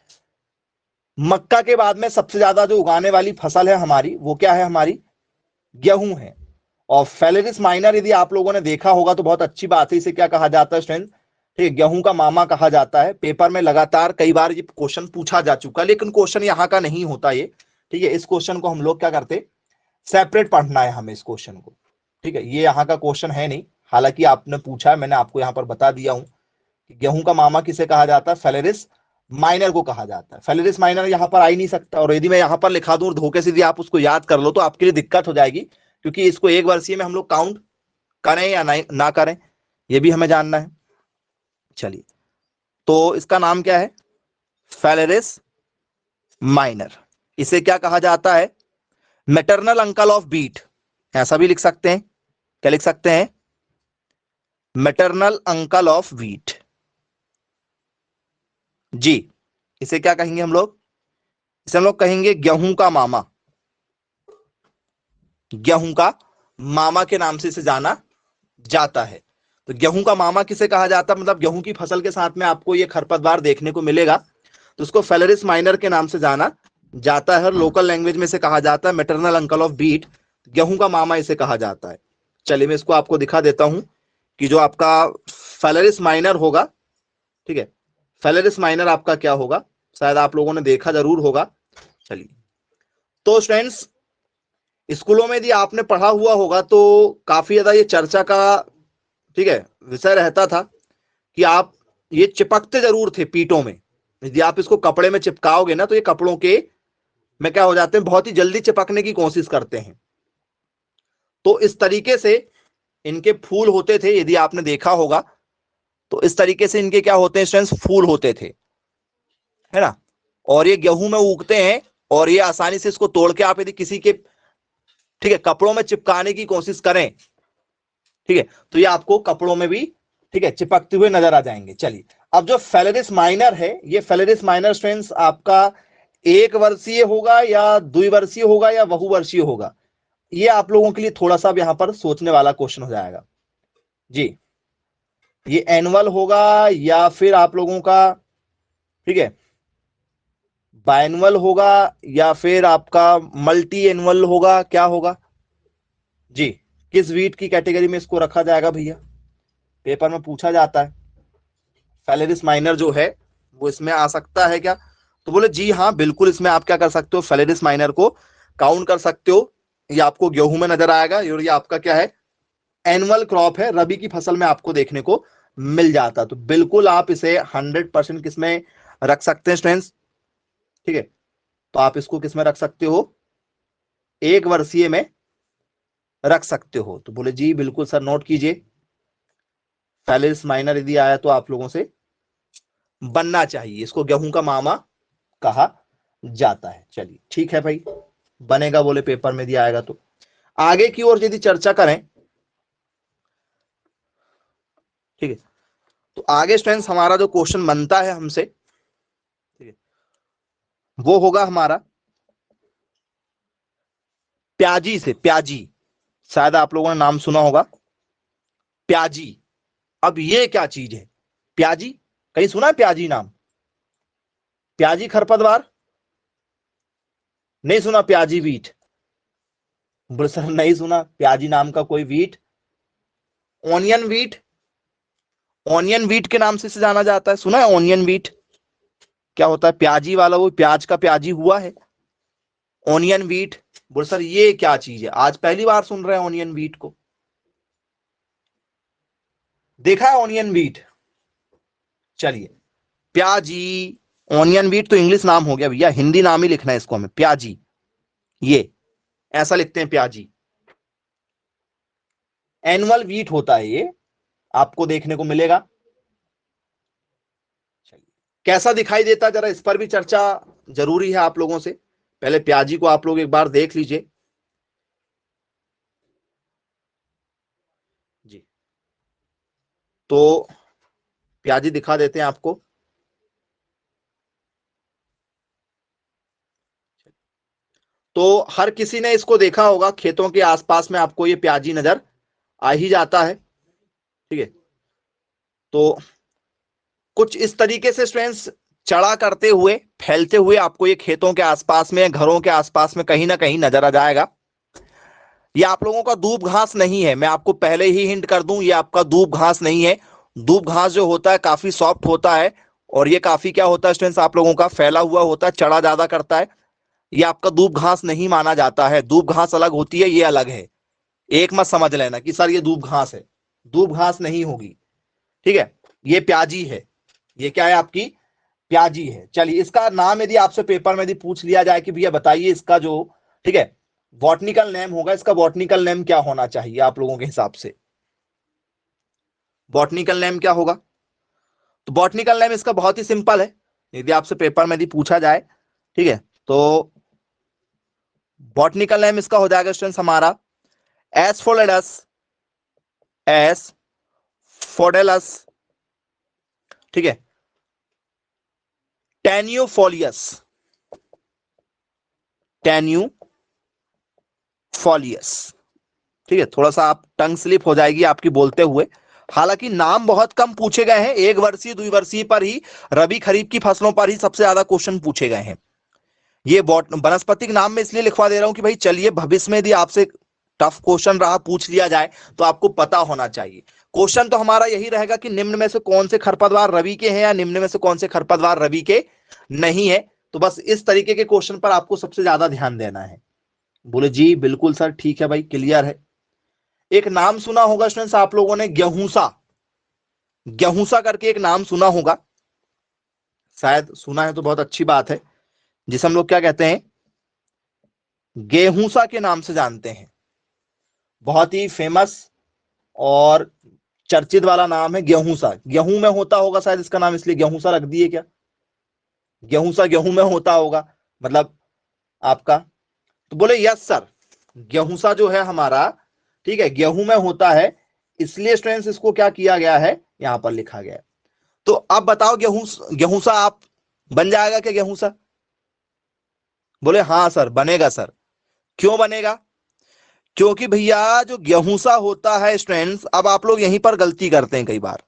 मक्का के बाद में सबसे ज्यादा जो उगाने वाली फसल है हमारी, वो क्या है, हमारी गेहूं है। और फेलेरिस माइनर यदि आप लोगों ने देखा होगा तो बहुत अच्छी बात है, इसे क्या कहा जाता है स्टूडेंट, ठीक है, गेहूं का मामा कहा जाता है। पेपर में लगातार कई बार ये क्वेश्चन पूछा जा चुका है, लेकिन क्वेश्चन यहाँ का नहीं होता ये, ठीक है। इस क्वेश्चन को हम लोग क्या करते, सेपरेट पढ़ना है हमें इस क्वेश्चन को, ठीक है। ये यहाँ का क्वेश्चन है नहीं, हालांकि आपने पूछा है, मैंने आपको यहाँ पर बता दिया हूं कि गेहूं का मामा किसे कहा जाता है, फेलेरिस माइनर को कहा जाता है। फेलेरिस माइनर यहाँ पर आ ही नहीं सकता, और यदि मैं यहाँ पर लिखा दूं और धोखे से यदि आप उसको याद कर लो तो आपके लिए दिक्कत हो जाएगी, क्योंकि इसको एक वर्षीय में हम लोग काउंट करें या ना करें, ये भी हमें जानना है। चलिए, तो इसका नाम क्या है, फेलेरिस माइनर। इसे क्या कहा जाता है, मैटरनल अंकल ऑफ बीट, ऐसा भी लिख सकते हैं। क्या लिख सकते हैं, मैटरनल अंकल ऑफ व्हीट जी। इसे क्या कहेंगे हम लोग, इसे हम लोग कहेंगे गेहूं का मामा। गेहूं का मामा के नाम से इसे जाना जाता है। तो गेहूं का मामा किसे कहा जाता है, मतलब गेहूं की फसल के साथ में आपको ये खरपतवार देखने को मिलेगा, तो उसको फेलेरिस माइनर के नाम से जाना जाता है। और लोकल लैंग्वेज में से कहा जाता है मैटरनल अंकल ऑफ बीट, गेहूं का मामा इसे कहा जाता है। चलिए मैं इसको आपको दिखा देता हूं कि जो आपका फेलेरिस माइनर होगा, ठीक है, फेलेरिस माइनर आपका क्या होगा, शायद आप लोगों ने देखा जरूर होगा। चलिए, तो स्टूडेंट्स स्कूलों में यदि आपने पढ़ा हुआ होगा तो काफी ज्यादा ये चर्चा का, ठीक है, विषय रहता था कि आप ये चिपकते जरूर थे पीठों में। यदि आप इसको कपड़े में चिपकाओगे ना तो ये कपड़ों के में क्या हो जाते हैं, बहुत ही जल्दी चिपकने की कोशिश करते हैं। तो इस तरीके से इनके फूल होते थे, यदि आपने देखा होगा तो इस तरीके से इनके क्या होते हैं स्टूडेंट्स, फूल होते थे, है ना। और ये गेहूं में उगते हैं, और ये आसानी से इसको तोड़ के आप यदि किसी के, ठीक है, कपड़ों में चिपकाने की कोशिश करें, ठीक है, तो ये आपको कपड़ों में भी, ठीक है, चिपकते हुए नजर आ जाएंगे। चलिए, अब जो फेलेरिस माइनर है, ये फेलेरिस माइनर स्टूडेंट्स आपका एक वर्षीय होगा या द्विवर्षीय होगा या बहुवर्षीय होगा, ये आप लोगों के लिए थोड़ा सा यहां पर सोचने वाला क्वेश्चन हो जाएगा जी। ये एनुअल होगा या फिर आप लोगों का, ठीक है, बायनुअल होगा या फिर आपका मल्टी एनुअल होगा, क्या होगा जी। किस वीट की कैटेगरी में इसको रखा जाएगा भैया, पेपर में पूछा जाता है। फेलेरिस माइनर जो है वो इसमें आ सकता है क्या, तो बोले जी हाँ बिल्कुल, इसमें आप क्या कर सकते हो, फेलेरिस माइनर को काउंट कर सकते हो। ये आपको गेहूं में नजर आएगा, और ये आपका क्या है, एनुअल क्रॉप है, रबी की फसल में आपको देखने को मिल जाता। तो बिल्कुल आप इसे 100% किसमें रख सकते हैं स्टूडेंट्स, ठीक है, तो आप इसको किसमें रख सकते हो, एक वर्षीय में रख सकते हो। तो बोले जी बिल्कुल सर, नोट कीजिए, फेलेरिस माइनर यदि आया तो आप लोगों से बनना चाहिए, इसको गेहूं का मामा कहा जाता है। चलिए ठीक है भाई, बनेगा, बोले पेपर में दिया आएगा तो। आगे की ओर यदि चर्चा करें, ठीक है, तो आगे स्टूडेंट्स हमारा जो क्वेश्चन बनता है हमसे, ठीक है, वो होगा हमारा प्याजी से। प्याजी, शायद आप लोगों ने नाम सुना होगा, प्याजी। अब ये क्या चीज है प्याजी, कहीं सुना है प्याजी नाम, प्याजी खरपतवार नहीं सुना, प्याजी वीट, बोले सर नहीं सुना प्याजी नाम का कोई wheat. Onion wheat, onion wheat के नाम से जाना जाता है, सुना है ऑनियन वीट, क्या होता है, प्याजी वाला, वो प्याज का प्याजी हुआ है, ऑनियन वीट। बोले सर ये क्या चीज है, आज पहली बार सुन रहे हैं ऑनियन वीट को। देखा है ऑनियन वीट? चलिए, प्याजी, ऑनियन वीट तो इंग्लिश नाम हो गया भैया, हिंदी नाम ही लिखना है इसको हमें, प्याजी। ये ऐसा लिखते हैं, प्याजी। एनुअल वीट होता है ये, आपको देखने को मिलेगा। कैसा दिखाई देता, जरा इस पर भी चर्चा जरूरी है आप लोगों से। पहले प्याजी को आप लोग एक बार देख लीजिए जी। तो प्याजी दिखा देते हैं आपको। तो हर किसी ने इसको देखा होगा, खेतों के आसपास में आपको ये प्याजी नजर आ ही जाता है, ठीक है। तो कुछ इस तरीके से स्टूडेंट्स चढ़ा करते हुए, फैलते हुए आपको ये खेतों के आसपास में, घरों के आसपास में कहीं ना कहीं नजर आ जाएगा। ये आप लोगों का दूब घास नहीं है, मैं आपको पहले ही हिंट कर दूं, ये आपका दूब घास नहीं है। दूब घास जो होता है काफी सॉफ्ट होता है, और ये काफी क्या होता है स्टूडेंट्स, आप लोगों का फैला हुआ होता है, चढ़ा ज्यादा करता है। ये आपका दूब घास नहीं माना जाता है। दूब घास अलग होती है, ये अलग है। एक मत समझ लेना कि सर ये दूब घास है, दूब घास नहीं होगी, ठीक है। ये प्याजी है, ये क्या है आपकी प्याजी है। चलिए, इसका नाम यदि आपसे पेपर में यदि पूछ लिया जाए कि भैया बताइए इसका जो, ठीक है, बॉटनिकल नेम होगा, इसका बॉटनिकल नेम क्या होना चाहिए आप लोगों के हिसाब से? बॉटनिकल नेम क्या होगा? तो बॉटनिकल नेम इसका बहुत ही सिंपल है, यदि आपसे पेपर में यदि पूछा जाए, ठीक है, तो बॉटनिकल नेम इसका हो जाएगा स्टूडेंट्स हमारा एस्फोलेडस, एस्फोडेलस, ठीक है, टेन्यूफोलियस, टेन्यूफोलियस, ठीक है। थोड़ा सा आप टंग स्लिप हो जाएगी आपकी बोलते हुए। हालांकि नाम बहुत कम पूछे गए हैं, एक वर्षीय द्विवर्षीय पर ही, रबी खरीफ की फसलों पर ही सबसे ज्यादा क्वेश्चन पूछे गए हैं। ये वनस्पतिक नाम में इसलिए लिखवा दे रहा हूं कि भाई चलिए, भविष्य में यदि आपसे टफ क्वेश्चन रहा, पूछ लिया जाए, तो आपको पता होना चाहिए। क्वेश्चन तो हमारा यही रहेगा कि निम्न में से कौन से खरपतवार रवि के हैं, या निम्न में से कौन से खरपतवार रवि के नहीं है। तो बस इस तरीके के क्वेश्चन पर आपको सबसे ज्यादा ध्यान देना है। बोले जी बिल्कुल सर, ठीक है भाई, क्लियर है। एक नाम सुना होगा स्टूडेंट्स आप लोगों ने, गेहूंसा, गेहूंसा करके एक नाम सुना होगा, शायद सुना है तो बहुत अच्छी बात है, जिसे हम लोग क्या कहते हैं, गेहूंसा के नाम से जानते हैं। बहुत ही फेमस और चर्चित वाला नाम है गेहूंसा। गेहूं में होता होगा शायद इसका नाम, इसलिए गेहूंसा रख दिए क्या? गेहूंसा गेहूं में होता होगा मतलब आपका। तो बोले यस सर, गेहूंसा जो है हमारा, ठीक है, गेहूं में होता है, इसलिए स्टूडेंट्स इसको क्या किया गया है, यहां पर लिखा गया है। तो अब बताओ, गेहूंसा आप बन जाएगा क्या गेहूंसा? बोले हाँ सर बनेगा सर। क्यों बनेगा? क्योंकि भैया जो गेहूंसा होता है स्टूडेंट्स, अब आप लोग यहीं पर गलती करते हैं कई बार।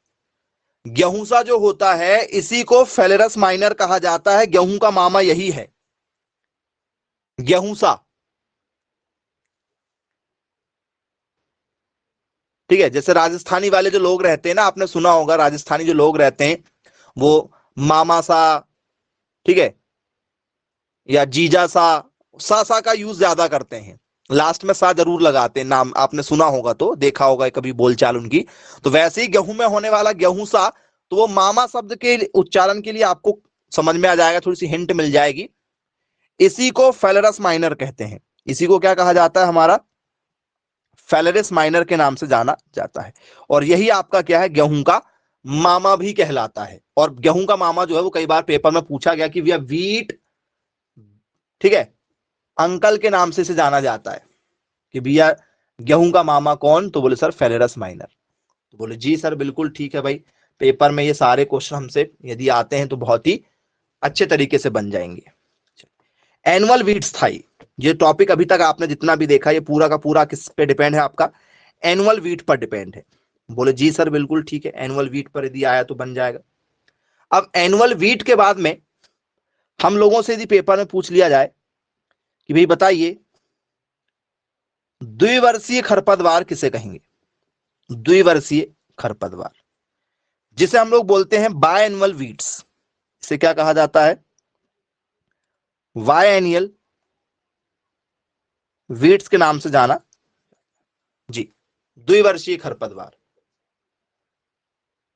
गेहूंसा जो होता है इसी को फेलेरस माइनर कहा जाता है, गेहूं का मामा यही है गेहूंसा, ठीक है। जैसे राजस्थानी वाले जो लोग रहते हैं ना, आपने सुना होगा राजस्थानी जो लोग रहते हैं वो मामा सा, ठीक है, या जीजा सा का यूज ज्यादा करते हैं, लास्ट में सा जरूर लगाते हैं। नाम आपने सुना होगा, तो देखा होगा कभी बोलचाल उनकी। तो वैसे ही गेहूं में होने वाला गेहूंसा, तो वो मामा शब्द के उच्चारण के लिए आपको समझ में आ जाएगा, थोड़ी सी हिंट मिल जाएगी। इसी को फेलरस माइनर कहते हैं, इसी को क्या कहा जाता है हमारा, फेलरिस माइनर के नाम से जाना जाता है। और यही आपका क्या है, गेहूं का मामा भी कहलाता है। और गेहूं का मामा जो है वो कई बार पेपर में पूछा गया कि भैया वीट, ठीक है, अंकल के नाम से इसे जाना जाता है कि भैया गेहूं का मामा कौन, तो बोले सर फेलेरस माइनर। तो बोले जी सर बिल्कुल ठीक है भाई, पेपर में ये सारे क्वेश्चन हमसे यदि आते हैं तो बहुत ही अच्छे तरीके से बन जाएंगे। एनुअल वीट्स था ये टॉपिक, अभी तक आपने जितना भी देखा ये पूरा का पूरा किस पे डिपेंड है, आपका एनुअल वीट पर डिपेंड है। बोले जी सर बिल्कुल ठीक है, एनुअल वीट पर यदि आया तो बन जाएगा। अब एनुअल वीट के बाद में हम लोगों से यदि पेपर में पूछ लिया जाए कि भाई बताइए द्विवर्षीय खरपतवार किसे कहेंगे? द्विवर्षीय खरपतवार, जिसे हम लोग बोलते हैं बायएनुअल वीट्स, इसे क्या कहा जाता है, बायएनुअल वीट्स के नाम से जाना जी, द्विवर्षीय खरपतवार।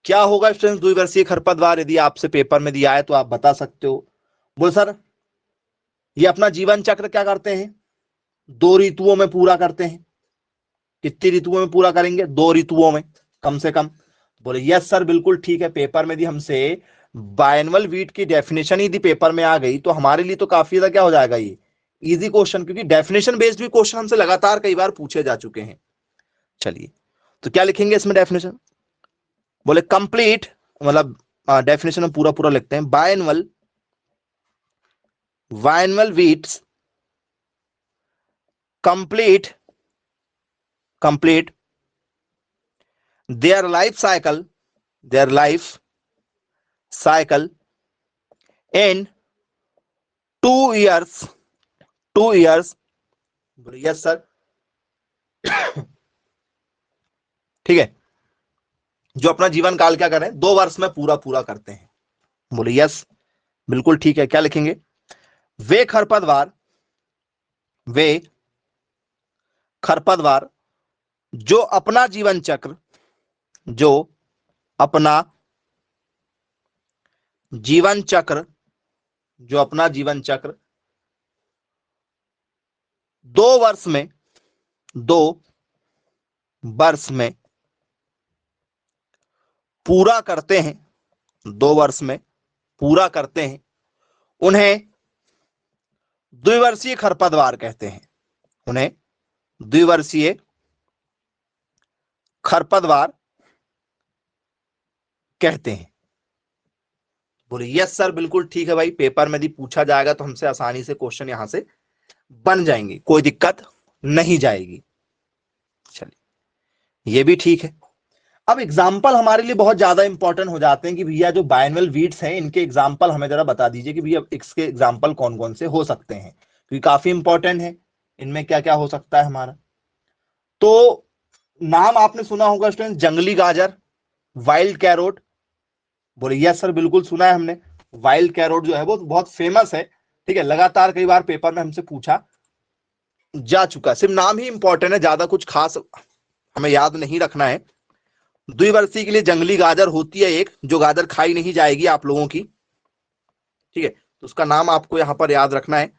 क्या होगा स्टूडेंट्स द्विवर्षीय खरपतवार? यदि आपसे पेपर में दिया है तो आप बता सकते हो। बोल सर ये अपना जीवन चक्र क्या करते हैं? 2 ऋतुओं में पूरा करते हैं। कितनी ऋतुओं में पूरा करेंगे? 2 ऋतुओं में कम से कम। बोले यस सर बिल्कुल ठीक है। पेपर में यदि हमसे बायनवल वीट की डेफिनेशन यदि पेपर में आ गई तो हमारे लिए तो काफी ज्यादा क्या हो जाएगा, ये इजी क्वेश्चन, क्योंकि डेफिनेशन बेस्ड भी क्वेश्चन हमसे लगातार कई बार पूछे जा चुके हैं। चलिए तो क्या लिखेंगे इसमें डेफिनेशन? बोले कंप्लीट, मतलब डेफिनेशन में पूरा पूरा लिखते हैं। Biennial weeds complete their life cycle in 2 years. बोले यस सर ठीक है, जो अपना जीवन काल क्या करें 2 वर्ष में पूरा पूरा करते हैं। बोले यस बिल्कुल ठीक है। क्या लिखेंगे? वे खरपतवार जो अपना जीवन चक्र 2 वर्ष में पूरा करते हैं, 2 वर्ष में पूरा करते हैं, उन्हें द्विवर्षीय खरपतवार कहते हैं। उन्हें द्विवर्षीय खरपतवार कहते हैं। बोले यस सर बिल्कुल ठीक है भाई, पेपर में यदि पूछा जाएगा तो हमसे आसानी से क्वेश्चन यहां से बन जाएंगे, कोई दिक्कत नहीं जाएगी। चलिए ये भी ठीक है। अब एग्जाम्पल हमारे लिए बहुत ज्यादा इंपॉर्टेंट हो जाते हैं कि भैया जो बायनवल वीट्स हैं इनके एग्जाम्पल हमें जरा बता दीजिए कि भैया इसके एग्जाम्पल कौन कौन से हो सकते हैं, क्योंकि काफी इंपॉर्टेंट है। इनमें क्या क्या हो सकता है हमारा? तो नाम आपने सुना होगा स्टूडेंट, जंगली गाजर, वाइल्ड कैरोट। बोले यस सर बिल्कुल सुना है हमने। वाइल्ड कैरोट जो है वो बहुत फेमस है, ठीक है, लगातार कई बार पेपर में हमसे पूछा जा चुका है। सिर्फ नाम ही इंपॉर्टेंट है, ज्यादा कुछ खास हमें याद नहीं रखना है। द्विवर्षीय के लिए जंगली गाजर होती है एक, जो गाजर खाई नहीं जाएगी आप लोगों की, ठीक है, तो उसका नाम आपको यहां पर याद रखना है।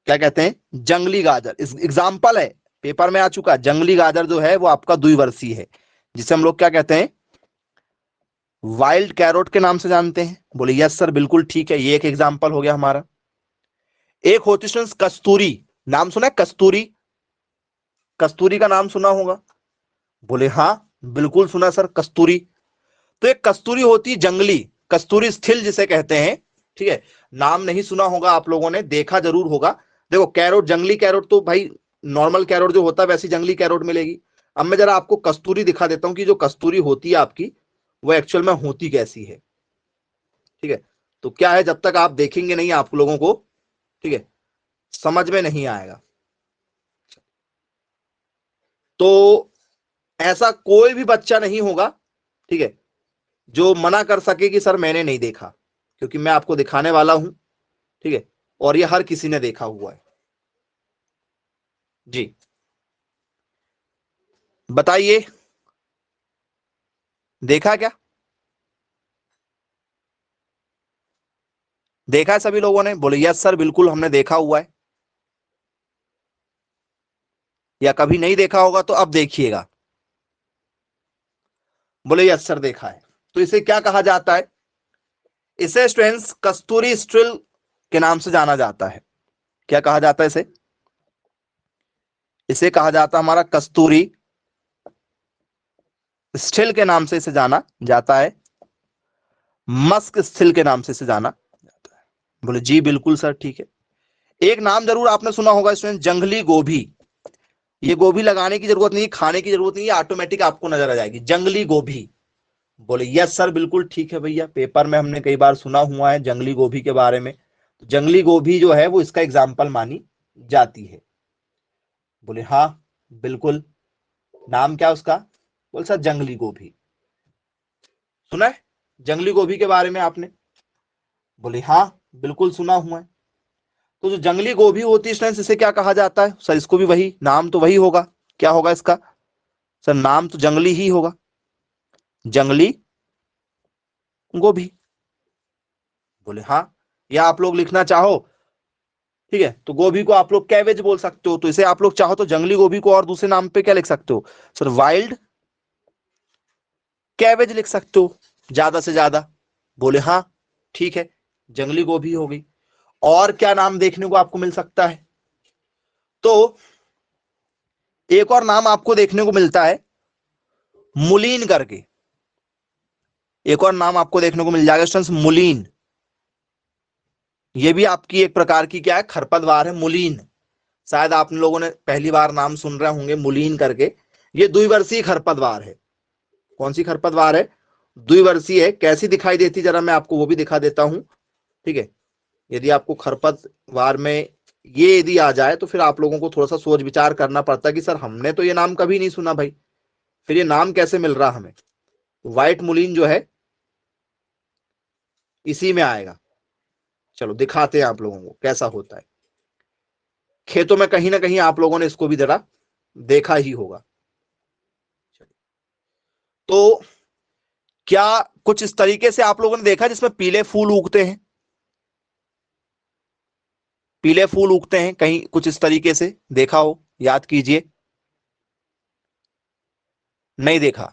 क्या कहते हैं? जंगली गाजर। इस एग्जाम्पल है, पेपर में आ चुका। जंगली गाजर जो है वो आपका द्विवर्षीय है, जिसे हम लोग क्या कहते हैं? वाइल्ड कैरोट के नाम से जानते हैं। बोले यस सर बिल्कुल ठीक है, ये एक एग्जाम्पल हो गया हमारा। एक होती स्टूडेंट्स कस्तूरी, नाम सुना है कस्तूरी? कस्तूरी का नाम सुना होगा। बोले हाँ बिल्कुल सुना सर कस्तूरी। तो एक कस्तूरी होती है जंगली, कस्तूरी स्थिल जिसे कहते हैं, ठीक है, नाम नहीं सुना होगा आप लोगों ने, देखा जरूर होगा। देखो कैरोट, जंगली कैरोट तो भाई नॉर्मल कैरोट जो होता है वैसी जंगली कैरोट मिलेगी। अब मैं जरा आपको कस्तूरी दिखा देता हूं कि जो कस्तूरी होती है आपकी वो एक्चुअल में होती कैसी है, ठीक है। तो क्या है, जब तक आप देखेंगे नहीं आप लोगों को, ठीक है, समझ में नहीं आएगा। तो ऐसा कोई भी बच्चा नहीं होगा, ठीक है, जो मना कर सके कि सर मैंने नहीं देखा, क्योंकि मैं आपको दिखाने वाला हूं, ठीक है, और ये हर किसी ने देखा हुआ है। जी बताइए, देखा क्या? देखा है सभी लोगों ने? बोले यस सर बिल्कुल हमने देखा हुआ है। या कभी नहीं देखा होगा तो अब देखिएगा। बोले यस सर देखा है। तो इसे क्या कहा जाता है? इसे स्टूडेंट्स कस्तूरी स्ट्रिल के नाम से जाना जाता है। क्या कहा जाता है इसे? इसे कहा जाता है हमारा कस्तूरी स्टिल के नाम से इसे जाना जाता है, मस्क स्टिल के नाम से इसे जाना जाता है। बोले जी बिल्कुल सर ठीक है। एक नाम जरूर आपने सुना होगा स्टूडेंट, जंगली गोभी। ये गोभी लगाने की जरूरत नहीं, खाने की जरूरत नहीं, ये ऑटोमेटिक आपको नजर आ जाएगी, जंगली गोभी। बोले यस सर बिल्कुल ठीक है भैया, पेपर में हमने कई बार सुना हुआ है जंगली गोभी के बारे में। तो जंगली गोभी जो है वो इसका एग्जाम्पल मानी जाती है। बोले हाँ बिल्कुल। नाम क्या उसका? बोल सर जंगली गोभी। सुना है जंगली गोभी के बारे में आपने? बोले हाँ बिल्कुल सुना हुआ है। तो जो जंगली गोभी होती है स्टूडेंट्स, इसे क्या कहा जाता है? सर इसको भी वही नाम तो वही होगा। क्या होगा इसका? सर नाम तो जंगली ही होगा। जंगली गोभी। बोले हाँ, या आप लोग लिखना चाहो, ठीक है, तो गोभी को आप लोग कैबेज बोल सकते हो, तो इसे आप लोग चाहो तो जंगली गोभी को और दूसरे नाम पे क्या लिख सकते हो सर, वाइल्ड कैबेज लिख सकते हो ज्यादा से ज्यादा। बोले हाँ ठीक है, जंगली गोभी हो गई। और क्या नाम देखने को आपको मिल सकता है, तो एक और नाम आपको देखने को मिलता है मुलीन करके। एक और नाम आपको देखने को मिल जाएगा स्टूडेंट्स, मुलीन। ये भी आपकी एक प्रकार की क्या है, खरपतवार है, मुलीन। शायद आप लोगों ने पहली बार नाम सुन रहे होंगे मुलीन करके। ये द्विवर्षीय खरपतवार है। कौन सी खरपतवार है, द्विवर्षीय है। कैसी दिखाई देती जरा मैं आपको वो भी दिखा देता हूं, ठीक है। यदि आपको खरपतवार में ये यदि आ जाए तो फिर आप लोगों को थोड़ा सा सोच विचार करना पड़ता है कि सर हमने तो ये नाम कभी नहीं सुना भाई, फिर ये नाम कैसे मिल रहा हमें। व्हाइट मुलीन जो है इसी में आएगा। चलो दिखाते हैं आप लोगों को कैसा होता है। खेतों में कहीं ना कहीं आप लोगों ने इसको भी जरा देखा ही होगा। तो क्या कुछ इस तरीके से आप लोगों ने देखा जिसमें पीले फूल उगते हैं, पीले फूल उगते हैं कहीं कुछ इस तरीके से देखा हो, याद कीजिए। नहीं देखा।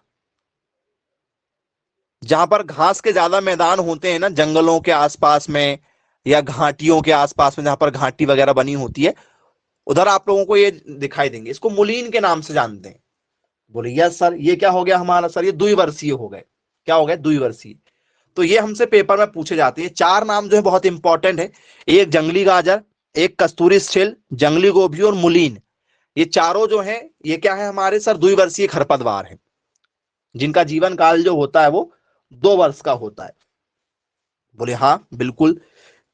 जहां पर घास के ज्यादा मैदान होते हैं ना, जंगलों के आसपास में या घाटियों के आसपास में, जहां पर घाटी वगैरह बनी होती है, उधर आप लोगों को ये दिखाई देंगे। इसको मुलीन के नाम से जानते हैं। बोले यस सर, ये क्या हो गया हमारा सर, ये द्विवर्षीय हो गए। क्या हो गए, द्विवर्षीय। तो ये हमसे पेपर में पूछे जाते हैं। चार नाम जो है बहुत इंपॉर्टेंट है, एक जंगली गाजर, एक कस्तूरी स्थिल, जंगली गोभी और मुलीन। ये चारों जो है ये क्या है हमारे सर, द्विवर्षीय खरपतवार है, जिनका जीवन काल जो होता है वो 2 वर्ष का होता है। बोले हाँ बिल्कुल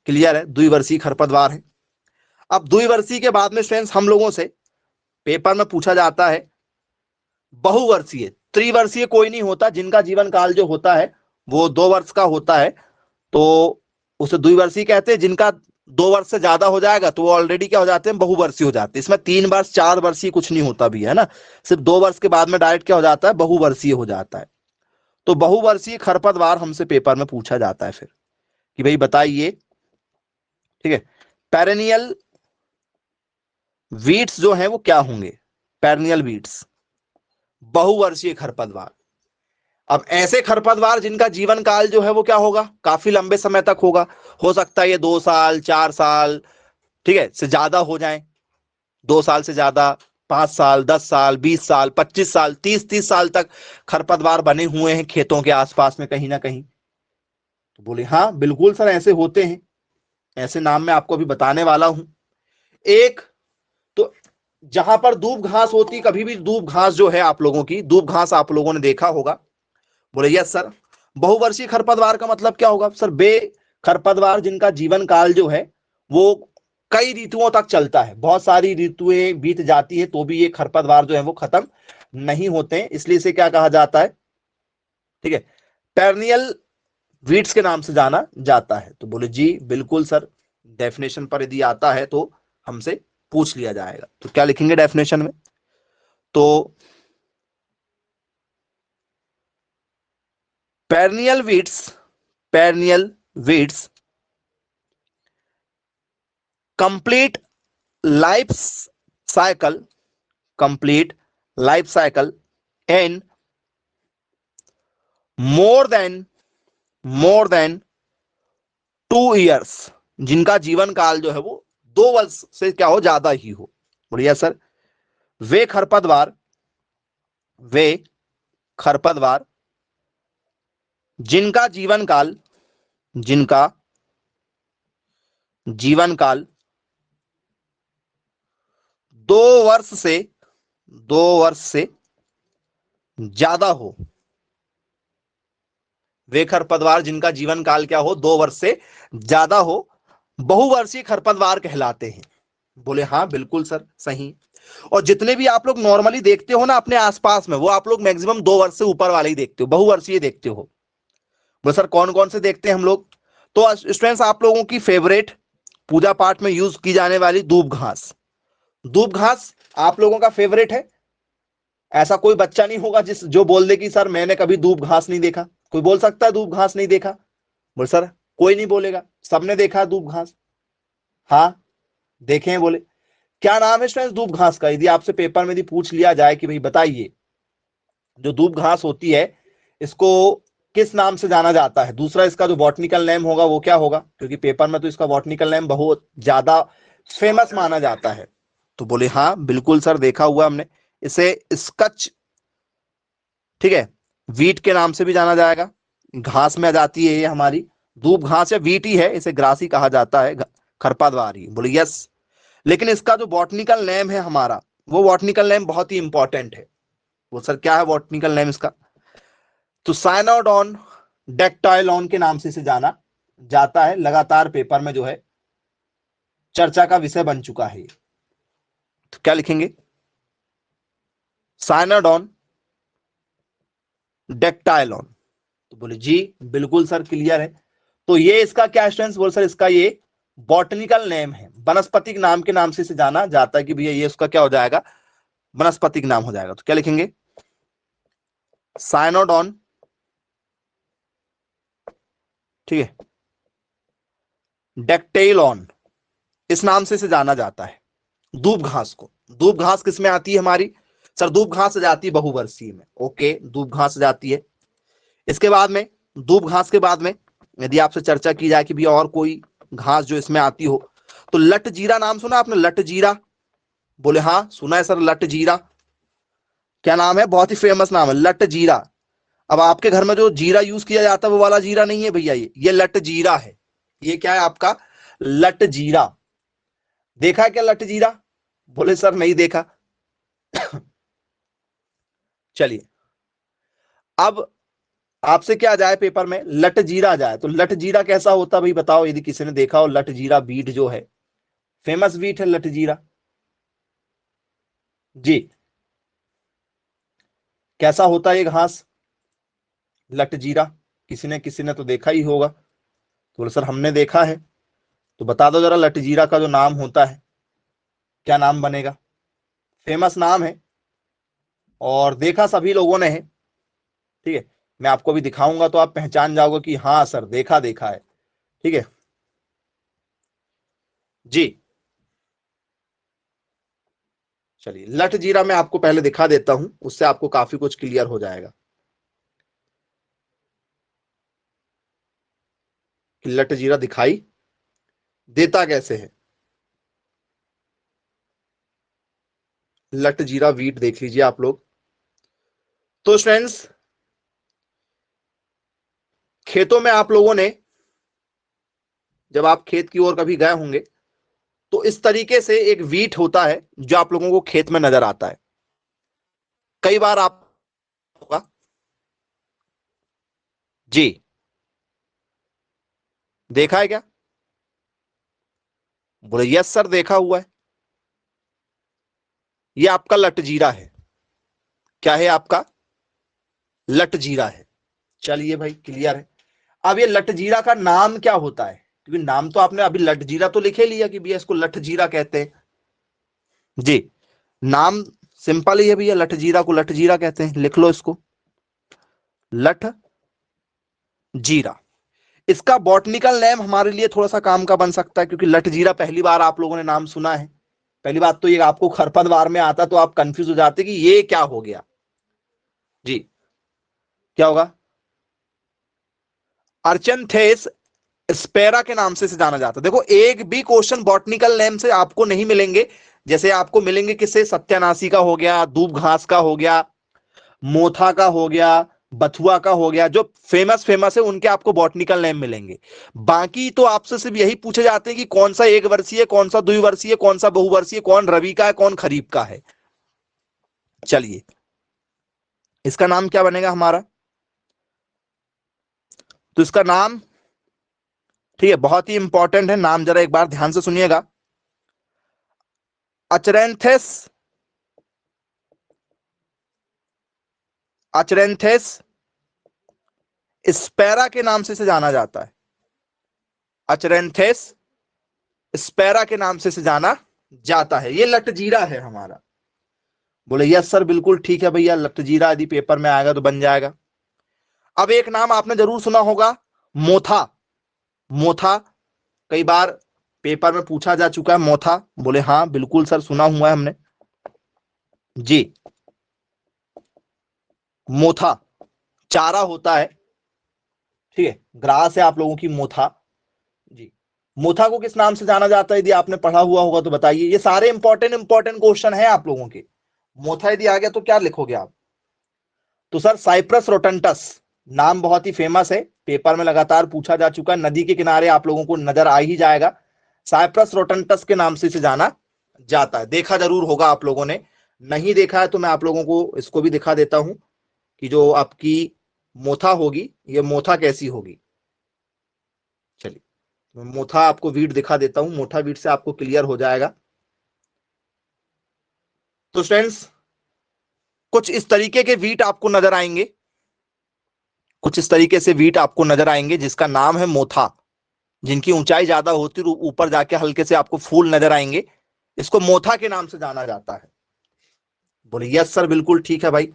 क्लियर है, द्विवर्षीय खरपतवार है। अब द्विवर्षीय के बाद में फ्रेंड्स हम लोगों से पेपर में पूछा जाता है बहुवर्षीय। त्रिवर्षीय कोई नहीं होता, जिनका जीवन काल जो होता है वो 2 वर्ष का होता है, तो उसे द्विवर्षीय कहते हैं। जिनका 2 वर्ष से ज्यादा हो जाएगा तो वो ऑलरेडी क्या हो जाते हैं, बहुवर्षीय हो जाते हैं। इसमें 3 वर्ष 4 वर्षीय कुछ नहीं होता भी है ना, सिर्फ 2 वर्ष के बाद में डायरेक्ट क्या हो जाता है, बहुवर्षीय हो जाता है। तो बहुवर्षीय खरपतवार हमसे पेपर में पूछा जाता है फिर कि भाई बताइए, ठीक है, पेरेनियल वीड्स जो है वो क्या होंगे, पेरेनियल वीड्स, बहुवर्षीय खरपतवार। अब ऐसे खरपतवार जिनका जीवन काल जो है वो क्या होगा, काफी लंबे समय तक होगा। हो सकता है ये 2 साल 4 साल, ठीक है, से ज्यादा हो जाए, 2 साल से ज्यादा, 5 साल 10 साल 20 साल 25 साल 30 साल तक खरपतवार बने हुए हैं खेतों के आसपास में कहीं ना कहीं। तो बोले हाँ बिल्कुल सर ऐसे होते हैं, ऐसे नाम मैं आपको अभी बताने वाला हूं। एक तो जहां पर दूब घास होती, कभी भी दूब घास जो है आप लोगों की, दूब घास आप लोगों ने देखा होगा। बोले यस सर। बहुवर्षीय खरपतवार का मतलब क्या होगा सर, बे खरपतवार जिनका जीवन काल जो है वो कई ऋतुओं तक चलता है, बहुत सारी ऋतुएं बीत जाती है तो भी ये खरपतवार जो है वो खत्म नहीं होते हैं, इसलिए इसे क्या कहा जाता है, ठीक है, पेरनियल वीड्स के नाम से जाना जाता है। तो बोले जी बिल्कुल सर, डेफिनेशन पर यदि आता है तो हमसे पूछ लिया जाएगा। तो क्या लिखेंगे डेफिनेशन में, तो perennial weeds, perennial weeds complete life cycle, complete life cycle in more than 2 years, जिनका जीवन काल जो है वो 2 वर्ष से क्या हो, ज्यादा ही हो। बढ़िया सर। वे खरपतवार, वे खरपतवार जिनका जीवन काल, जिनका जीवन काल 2 वर्ष से, 2 वर्ष से ज्यादा हो, वे खरपतवार जिनका जीवन काल क्या हो, 2 वर्ष से ज्यादा हो, बहुवर्षीय खरपतवार कहलाते हैं। बोले हाँ बिल्कुल सर सही। और जितने भी आप लोग नॉर्मली देखते हो ना अपने आसपास में, वो आप लोग मैक्सिमम 2 वर्ष से ऊपर वाले ही देखते हो, बहुवर्षीय देखते हो। बोले सर कौन कौन से देखते हैं हम लोग, तो स्टूडेंट्स आप लोगों की फेवरेट पूजा पाठ में यूज की जाने वाली दूब घास, दूब घास आप लोगों का फेवरेट है, ऐसा कोई बच्चा नहीं होगा जो बोल दे कि सर मैंने कभी दूब घास नहीं देखा। कोई बोल सकता है दूब घास नहीं देखा? बोल सर कोई नहीं बोलेगा, सबने देखा है दूब घास। हाँ देखे हैं बोले। क्या नाम है स्टूडेंट्स दूब घास का? यदि आपसे पेपर में यदि पूछ लिया जाए कि भाई बताइए जो दूब घास होती है इसको किस नाम से जाना जाता है, दूसरा इसका जो बॉटनिकल नेम होगा वो क्या होगा, क्योंकि पेपर में तो इसका बॉटनिकल नेम बहुत ज्यादा फेमस माना जाता है। तो बोले हाँ बिल्कुल सर देखा हुआ हमने, इसे स्कच, ठीक है, वीट के नाम से भी जाना जाएगा। घास में आ जाती है ये हमारी, दूब घास या वीट ही है, इसे ग्रासी कहा जाता है, खरपतवार ही। बोले यस, लेकिन इसका जो बॉटनिकल नेम है हमारा, वो बॉटनिकल नेम बहुत ही इंपॉर्टेंट है। वो सर क्या है बॉटनिकल नेम इसका? तो साइनोडॉन डेक्टाइलॉन के नाम से इसे जाना जाता है। लगातार पेपर में जो है चर्चा का विषय बन चुका है। तो क्या लिखेंगे? साइनोडॉन डेक्टाइलॉन। तो बोले जी बिल्कुल सर क्लियर है। तो ये इसका क्या स्टूडेंट्स? बोल सर इसका ये बॉटनिकल नेम है, वनस्पतिक नाम के नाम से इसे जाना जाता है कि भैया ये उसका क्या हो जाएगा, वनस्पतिक नाम हो जाएगा। तो क्या लिखेंगे? साइनोडॉन, ठीक है, डेक्टेलॉन, इस नाम से इसे जाना जाता है दूब घास को। दूब घास किस में आती है हमारी? सर दूब घास जाती है बहुवर्षीय में। ओके, दूब घास जाती है। इसके बाद में, दूब घास के बाद में यदि आपसे चर्चा की जाए कि भैया और कोई घास जो इसमें आती हो, तो लट जीरा नाम सुना आपने? लट जीरा, बोले हाँ सुना है सर लट जीरा। क्या नाम है? बहुत ही फेमस नाम है लट जीरा। अब आपके घर में जो जीरा यूज किया जाता है वो वाला जीरा नहीं है भैया, ये लट जीरा है। ये क्या है आपका? लट जीरा। देखा है क्या लट जीरा? बोले सर नहीं देखा। चलिए, अब आपसे क्या आ जाए पेपर में, लट जीरा आ जाए, तो लट जीरा कैसा होता भाई बताओ, यदि किसी ने देखा हो लट जीरा बीट जो है, फेमस बीट है लट जीरा जी। कैसा होता है ये घास लट जीरा? किसी ने तो देखा ही होगा। तो बोले सर हमने देखा है। तो बता दो जरा लट जीरा का जो नाम होता है क्या नाम बनेगा? फेमस नाम है और देखा सभी लोगों ने है, ठीक है। मैं आपको भी दिखाऊंगा तो आप पहचान जाओगे कि हाँ सर देखा देखा है, ठीक है जी। चलिए लट जीरा मैं आपको पहले दिखा देता हूं, उससे आपको काफी कुछ क्लियर हो जाएगा कि लट जीरा दिखाई देता कैसे है। लट जीरा वीट देख लीजिए आप लोग। तो फ्रेंड्स, खेतों में आप लोगों ने, जब आप खेत की ओर कभी गए होंगे, तो इस तरीके से एक वीट होता है जो आप लोगों को खेत में नजर आता है। कई बार आप होगा जी, देखा है क्या? बोले यस सर देखा हुआ है। ये आपका लट जीरा है। क्या है आपका? लट जीरा है। चलिए भाई क्लियर है। अब ये लट जीरा का नाम क्या होता है? क्योंकि नाम तो आपने अभी लट जीरा तो लिखे लिया कि भैया इसको लट जीरा कहते हैं जी। नाम सिंपल ही है भैया, लट जीरा को लट जीरा कहते हैं, लिख लो इसको लट जीरा। इसका बॉटनिकल नेम हमारे लिए थोड़ा सा काम का बन सकता है, क्योंकि लट जीरा पहली बार आप लोगों ने नाम सुना है। पहली बात तो ये आपको खरपतवार में आता तो आप कंफ्यूज हो जाते कि ये क्या हो गया जी। क्या होगा? अर्चनथेस स्पेरा के नाम से जाना जाता है। देखो एक भी क्वेश्चन बॉटनिकल नेम से आपको नहीं मिलेंगे, जैसे आपको मिलेंगे किससे? सत्यानाशी का हो गया, दूब घास का हो गया, मोथा का हो गया, बथुआ का हो गया, जो फेमस फेमस है उनके आपको बॉटनिकल नेम मिलेंगे। बाकी तो आपसे सिर्फ यही पूछे जाते हैं कि कौन सा एक वर्षीय, कौन सा द्विवर्षीय, कौन सा बहुवर्षीय, कौन रबी का है, कौन खरीफ का है। चलिए इसका नाम क्या बनेगा हमारा? तो इसका नाम, ठीक है, बहुत ही इंपॉर्टेंट है नाम, जरा एक बार ध्यान से सुनिएगा। अचरेंथेस, अचरेंथेस स्पेरा के नाम से इसे जाना जाता है। अचरेंथेस स्पेरा के नाम से इसे जाना जाता है। ये लट जीरा है हमारा। बोले यस सर बिल्कुल ठीक है भैया, लटजीरा यदि पेपर में आएगा तो बन जाएगा। अब एक नाम आपने जरूर सुना होगा, मोथा। मोथा कई बार पेपर में पूछा जा चुका है, मोथा। बोले हाँ बिल्कुल सर सुना हुआ है हमने जी। मोथा चारा होता है, ठीक है, ग्रास है आप लोगों की मोथा जी। मोथा को किस नाम से जाना जाता है, यदि आपने पढ़ा हुआ होगा तो बताइए। ये सारे इंपॉर्टेंट इंपॉर्टेंट क्वेश्चन है आप लोगों के। मोथा यदि आ गया तो क्या लिखोगे आप? तो सर साइप्रस रोटंटस नाम बहुत ही फेमस है, पेपर में लगातार पूछा जा चुका है, नदी के किनारे आप लोगों को नजर आ ही जाएगा। साइप्रस रोटंटस के नाम से इसे जाना जाता है। देखा जरूर होगा आप लोगों ने, नहीं देखा है तो मैं आप लोगों को इसको भी दिखा देता हूं कि जो आपकी मोथा होगी ये मोथा कैसी होगी। चलिए मैं मोथा आपको वीड दिखा देता हूं, मोथा वीड से आपको क्लियर हो जाएगा। तो स्टूडेंट्स कुछ इस तरीके के वीट आपको नजर आएंगे, कुछ इस तरीके से वीट आपको नजर आएंगे जिसका नाम है मोथा, जिनकी ऊंचाई ज्यादा होती है, ऊपर जाके हल्के से आपको फूल नजर आएंगे, इसको मोथा के नाम से जाना जाता है। बोले यस सर बिल्कुल ठीक है भाई,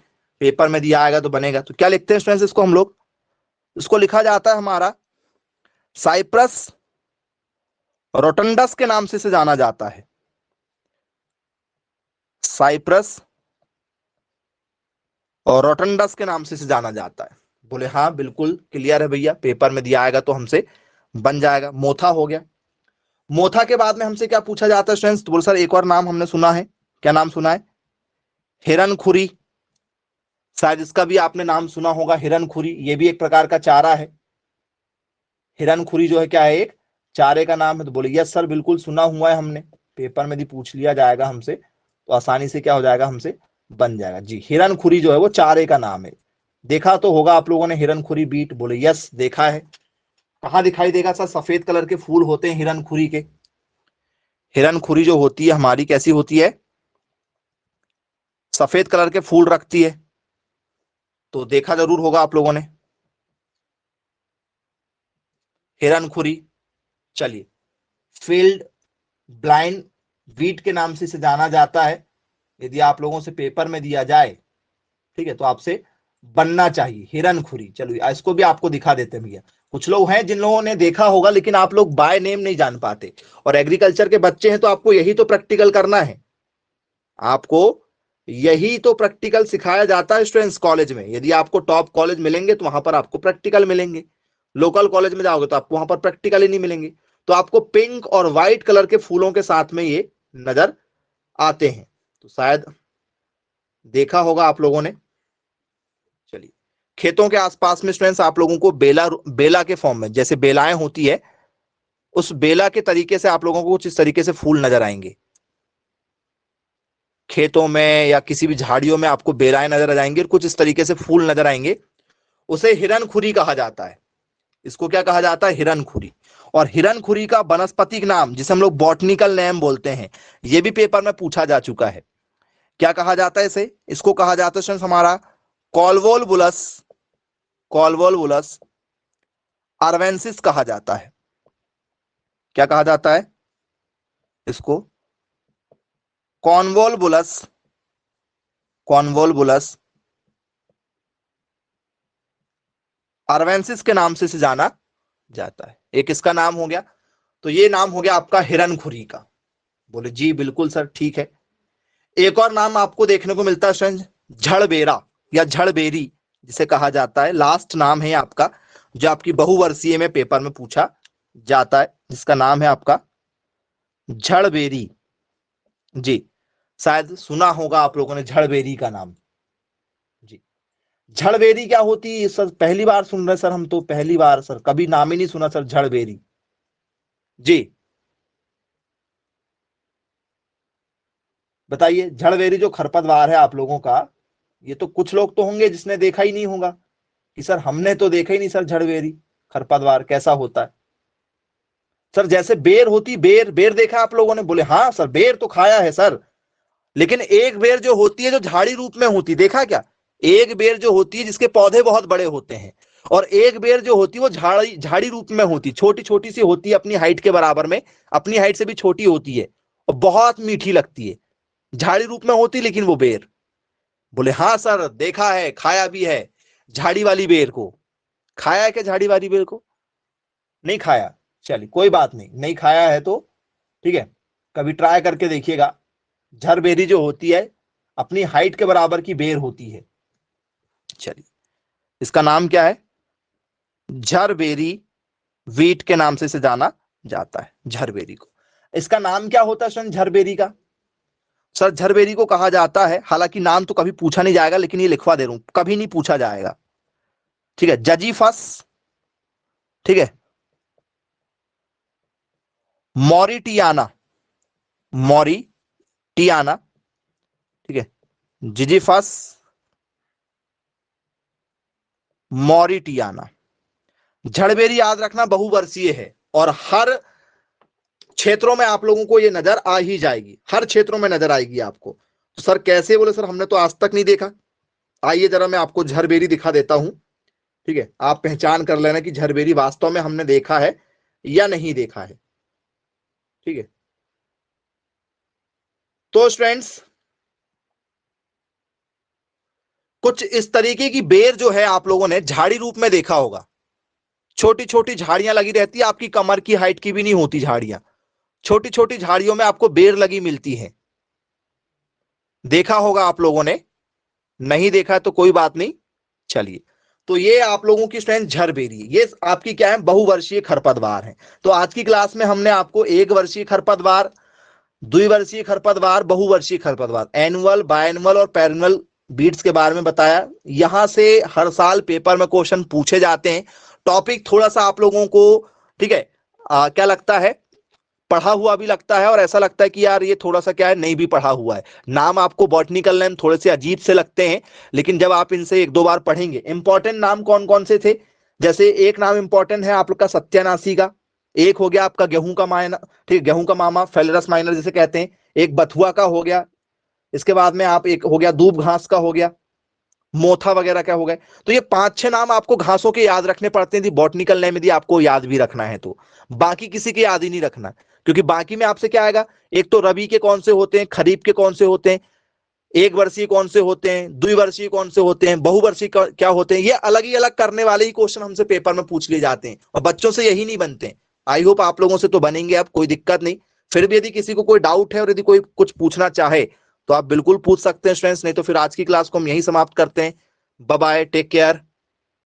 पेपर में दिया आएगा तो बनेगा। तो क्या लिखते हैं स्टूडेंट्स इसको हम लोग? इसको लिखा जाता है हमारा साइप्रस रोटंडस के नाम से इसे जाना जाता है। साइप्रस और रोटंडस के नाम से इसे जाना जाता है। बोले हाँ बिल्कुल क्लियर है भैया, पेपर में दिया आएगा तो हमसे बन जाएगा। मोथा हो गया। मोथा के बाद में हमसे क्या पूछा जाता है स्टूडेंट्स? तो बोले सर एक और नाम हमने सुना है। क्या नाम सुना है? हिरनखुरी। शायद इसका भी आपने नाम सुना होगा, हिरनखुरी। ये भी एक प्रकार का चारा है। हिरनखुरी जो है क्या है? एक चारे का नाम है। तो बोले यस सर बिल्कुल सुना हुआ है हमने, पेपर में भी पूछ लिया जाएगा हमसे तो आसानी से क्या हो जाएगा, हमसे बन जाएगा जी। हिरनखुरी जो है वो चारे का नाम है। देखा तो होगा आप लोगों ने हिरनखुरी बीट। बोले यस देखा है। कहाँ दिखाई देगा सर? सफेद कलर के फूल होते हैं हिरनखुरी के। हिरनखुरी जो होती है हमारी कैसी होती है? सफेद कलर के फूल रखती है। तो देखा जरूर होगा आप लोगों ने हिरनखुरी। चलिए फील्ड ब्लाइंड वीट के नाम से इसे जाना जाता है। यदि आप लोगों से पेपर में दिया जाए, ठीक है, तो आपसे बनना चाहिए हिरनखुरी। चलो इसको भी आपको दिखा देते हैं भैया। कुछ लोग हैं जिन लोगों ने देखा होगा लेकिन आप लोग बाय नेम नहीं जान पाते, और एग्रीकल्चर के बच्चे हैं तो आपको यही तो प्रैक्टिकल करना है। आपको यही तो प्रैक्टिकल सिखाया जाता है स्टूडेंट्स कॉलेज में। यदि आपको टॉप कॉलेज मिलेंगे तो वहां पर आपको प्रैक्टिकल मिलेंगे, लोकल कॉलेज में जाओगे तो आपको वहां पर प्रैक्टिकल ही नहीं मिलेंगे। तो आपको पिंक और व्हाइट कलर के फूलों के साथ में ये नजर आते हैं। तो शायद देखा होगा आप लोगों ने। चलिए खेतों के आसपास में स्टूडेंट्स आप लोगों को बेला बेला के फॉर्म में, जैसे बेलाएं होती है, उस बेला के तरीके से आप लोगों को कुछ इस तरीके से फूल नजर आएंगे। खेतों में या किसी भी झाड़ियों में आपको बेलाएं नजर आ जाएंगी और कुछ इस तरीके से फूल नजर आएंगे। उसे हिरनखुरी कहा जाता है। इसको क्या कहा जाता है? हिरनखुरी। और हिरनखुरी का वनस्पतिक नाम, जिसे हम लोग बॉटनिकल नेम बोलते हैं, यह भी पेपर में पूछा जा चुका है। क्या कहा जाता है इसे? इसको कहा जाता है हमारा कॉलवोल्वुलस। कॉलवोल्वुलस आर्वेंसिस कहा जाता है। क्या कहा जाता है इसको? कॉन्वोल्वुलस। कॉन्वोल्वुलस आर्वेंसिस के नाम से इसे जाना जाता है। एक इसका नाम हो गया। तो ये नाम हो गया आपका हिरनखुरी का। बोले जी बिल्कुल सर ठीक है। एक और नाम आपको देखने को मिलता है झड़बेरा या झड़बेरी जिसे कहा जाता है। लास्ट नाम है आपका, जो आपकी बहुवर्षीय में पेपर में पूछा जाता है, जिसका नाम है आपका झड़बेरी जी। शायद सुना होगा आप लोगों ने झड़बेरी का नाम जी। झड़बेरी क्या होती है सर? पहली बार सुन रहे सर हम तो, पहली बार सर, कभी नाम ही नहीं सुना सर झड़बेरी जी। बताइए झड़बेरी जो खरपतवार है आप लोगों का, ये तो कुछ लोग तो होंगे जिसने देखा ही नहीं होगा कि सर हमने तो देखा ही नहीं सर झड़बेरी खरपतवार कैसा होता है। सर जैसे बेर होती, बेर बेर देखा आप लोगों ने? बोले हाँ सर बेर तो खाया है सर, लेकिन एक बेर जो होती है जो झाड़ी रूप में होती, देखा क्या? एक बेर जो होती है जिसके पौधे बहुत बड़े होते हैं, और एक बेर जो होती है वो झाड़ी झाड़ी रूप में होती, छोटी छोटी सी होती है, अपनी हाइट के बराबर में, अपनी हाइट से भी छोटी होती है और बहुत मीठी लगती है। झाड़ी रूप में होती लेकिन वो बेर, बोले हाँ सर, देखा है, खाया भी है। झाड़ी वाली बेर को खाया है क्या? झाड़ी वाली बेर को नहीं खाया, चलिए कोई बात नहीं, नहीं खाया है तो ठीक है, कभी ट्राई करके देखिएगा। झरबेरी जो होती है अपनी हाइट के बराबर की बेर होती है। चलिए, इसका नाम क्या है? झरबेरी, वीट के नाम से इसे जाना जाता है, झरबेरी को। इसका नाम क्या होता है स्वयं झरबेरी का? सर झरबेरी को कहा जाता है, हालांकि नाम तो कभी पूछा नहीं जाएगा, लेकिन ये लिखवा दे रहा हूं, कभी नहीं पूछा जाएगा, ठीक है, जजीफस, ठीक है, मॉरिटियाना, मॉरिटियाना, ठीक है, जिजीफस मॉरिटियाना। झड़बेरी याद रखना बहुवर्षीय है और हर क्षेत्रों में आप लोगों को ये नजर आ ही जाएगी, हर क्षेत्रों में नजर आएगी आपको। तो सर कैसे? बोले सर हमने तो आज तक नहीं देखा। आइए जरा मैं आपको झरबेरी दिखा देता हूं, ठीक है, आप पहचान कर लेना कि झरबेरी वास्तव में हमने देखा है या नहीं देखा है, ठीक है। तो स्टूडेंट्स, कुछ इस तरीके की बेर जो है आप लोगों ने झाड़ी रूप में देखा होगा। छोटी छोटी झाड़ियां लगी रहती है, आपकी कमर की हाइट की भी नहीं होती झाड़ियां, छोटी छोटी झाड़ियों में आपको बेर लगी मिलती है। देखा होगा आप लोगों ने, नहीं देखा है तो कोई बात नहीं। चलिए, तो ये आप लोगों की स्ट्रेंथ झरबेरी, ये आपकी क्या है? बहुवर्षीय खरपतवार है। तो आज की क्लास में हमने आपको एक वर्षीय खरपतवार, द्विवर्षीय खरपतवार, बहुवर्षीय खरपतवार, एनुअल, बायनुअल और पेरिनुअल बीट्स के बारे में बताया। यहां से हर साल पेपर में क्वेश्चन पूछे जाते हैं। टॉपिक थोड़ा सा आप लोगों को, ठीक है, क्या लगता है? पढ़ा हुआ भी लगता है और ऐसा लगता है कि यार ये थोड़ा सा क्या है, नहीं भी पढ़ा हुआ है। नाम आपको बॉटनिकल नेम थोड़े से अजीब से लगते हैं, लेकिन जब आप इनसे एक दो बार पढ़ेंगे, इंपॉर्टेंट नाम कौन कौन से थे? जैसे एक नाम इंपॉर्टेंट है आप लोग का सत्यानाशी का, एक हो गया आपका गेहूं का मायना, ठीक, गेहूं का मामा, फेलरस माइनर जिसे कहते हैं, एक बथुआ का हो गया, इसके बाद में आप एक हो गया दूब घास का हो गया, मोथा वगैरह क्या हो गए। तो ये 5-6 नाम आपको घासों के याद रखने पड़ते हैं, बॉटनिकल नेम यदि आपको याद भी रखना है तो। बाकी किसी के याद ही नहीं रखना, क्योंकि बाकी में आपसे क्या आएगा? एक तो रबी के कौन से होते हैं, खरीफ के कौन से होते हैं, एक वर्षीय कौन से होते हैं, द्विवर्षीय कौन से होते हैं, बहुवर्षीय क्या होते हैं, ये अलग ही अलग करने वाले ही क्वेश्चन हमसे पेपर में पूछ लिए जाते हैं, और बच्चों से यही नहीं बनते। आई होप आप लोगों से तो बनेंगे, अब कोई दिक्कत नहीं। फिर भी यदि किसी को कोई डाउट है और यदि कोई कुछ पूछना चाहे तो आप बिल्कुल पूछ सकते हैं स्टूडेंट्स, नहीं तो फिर आज की क्लास को हम यही समाप्त करते हैं। Bye bye, take care.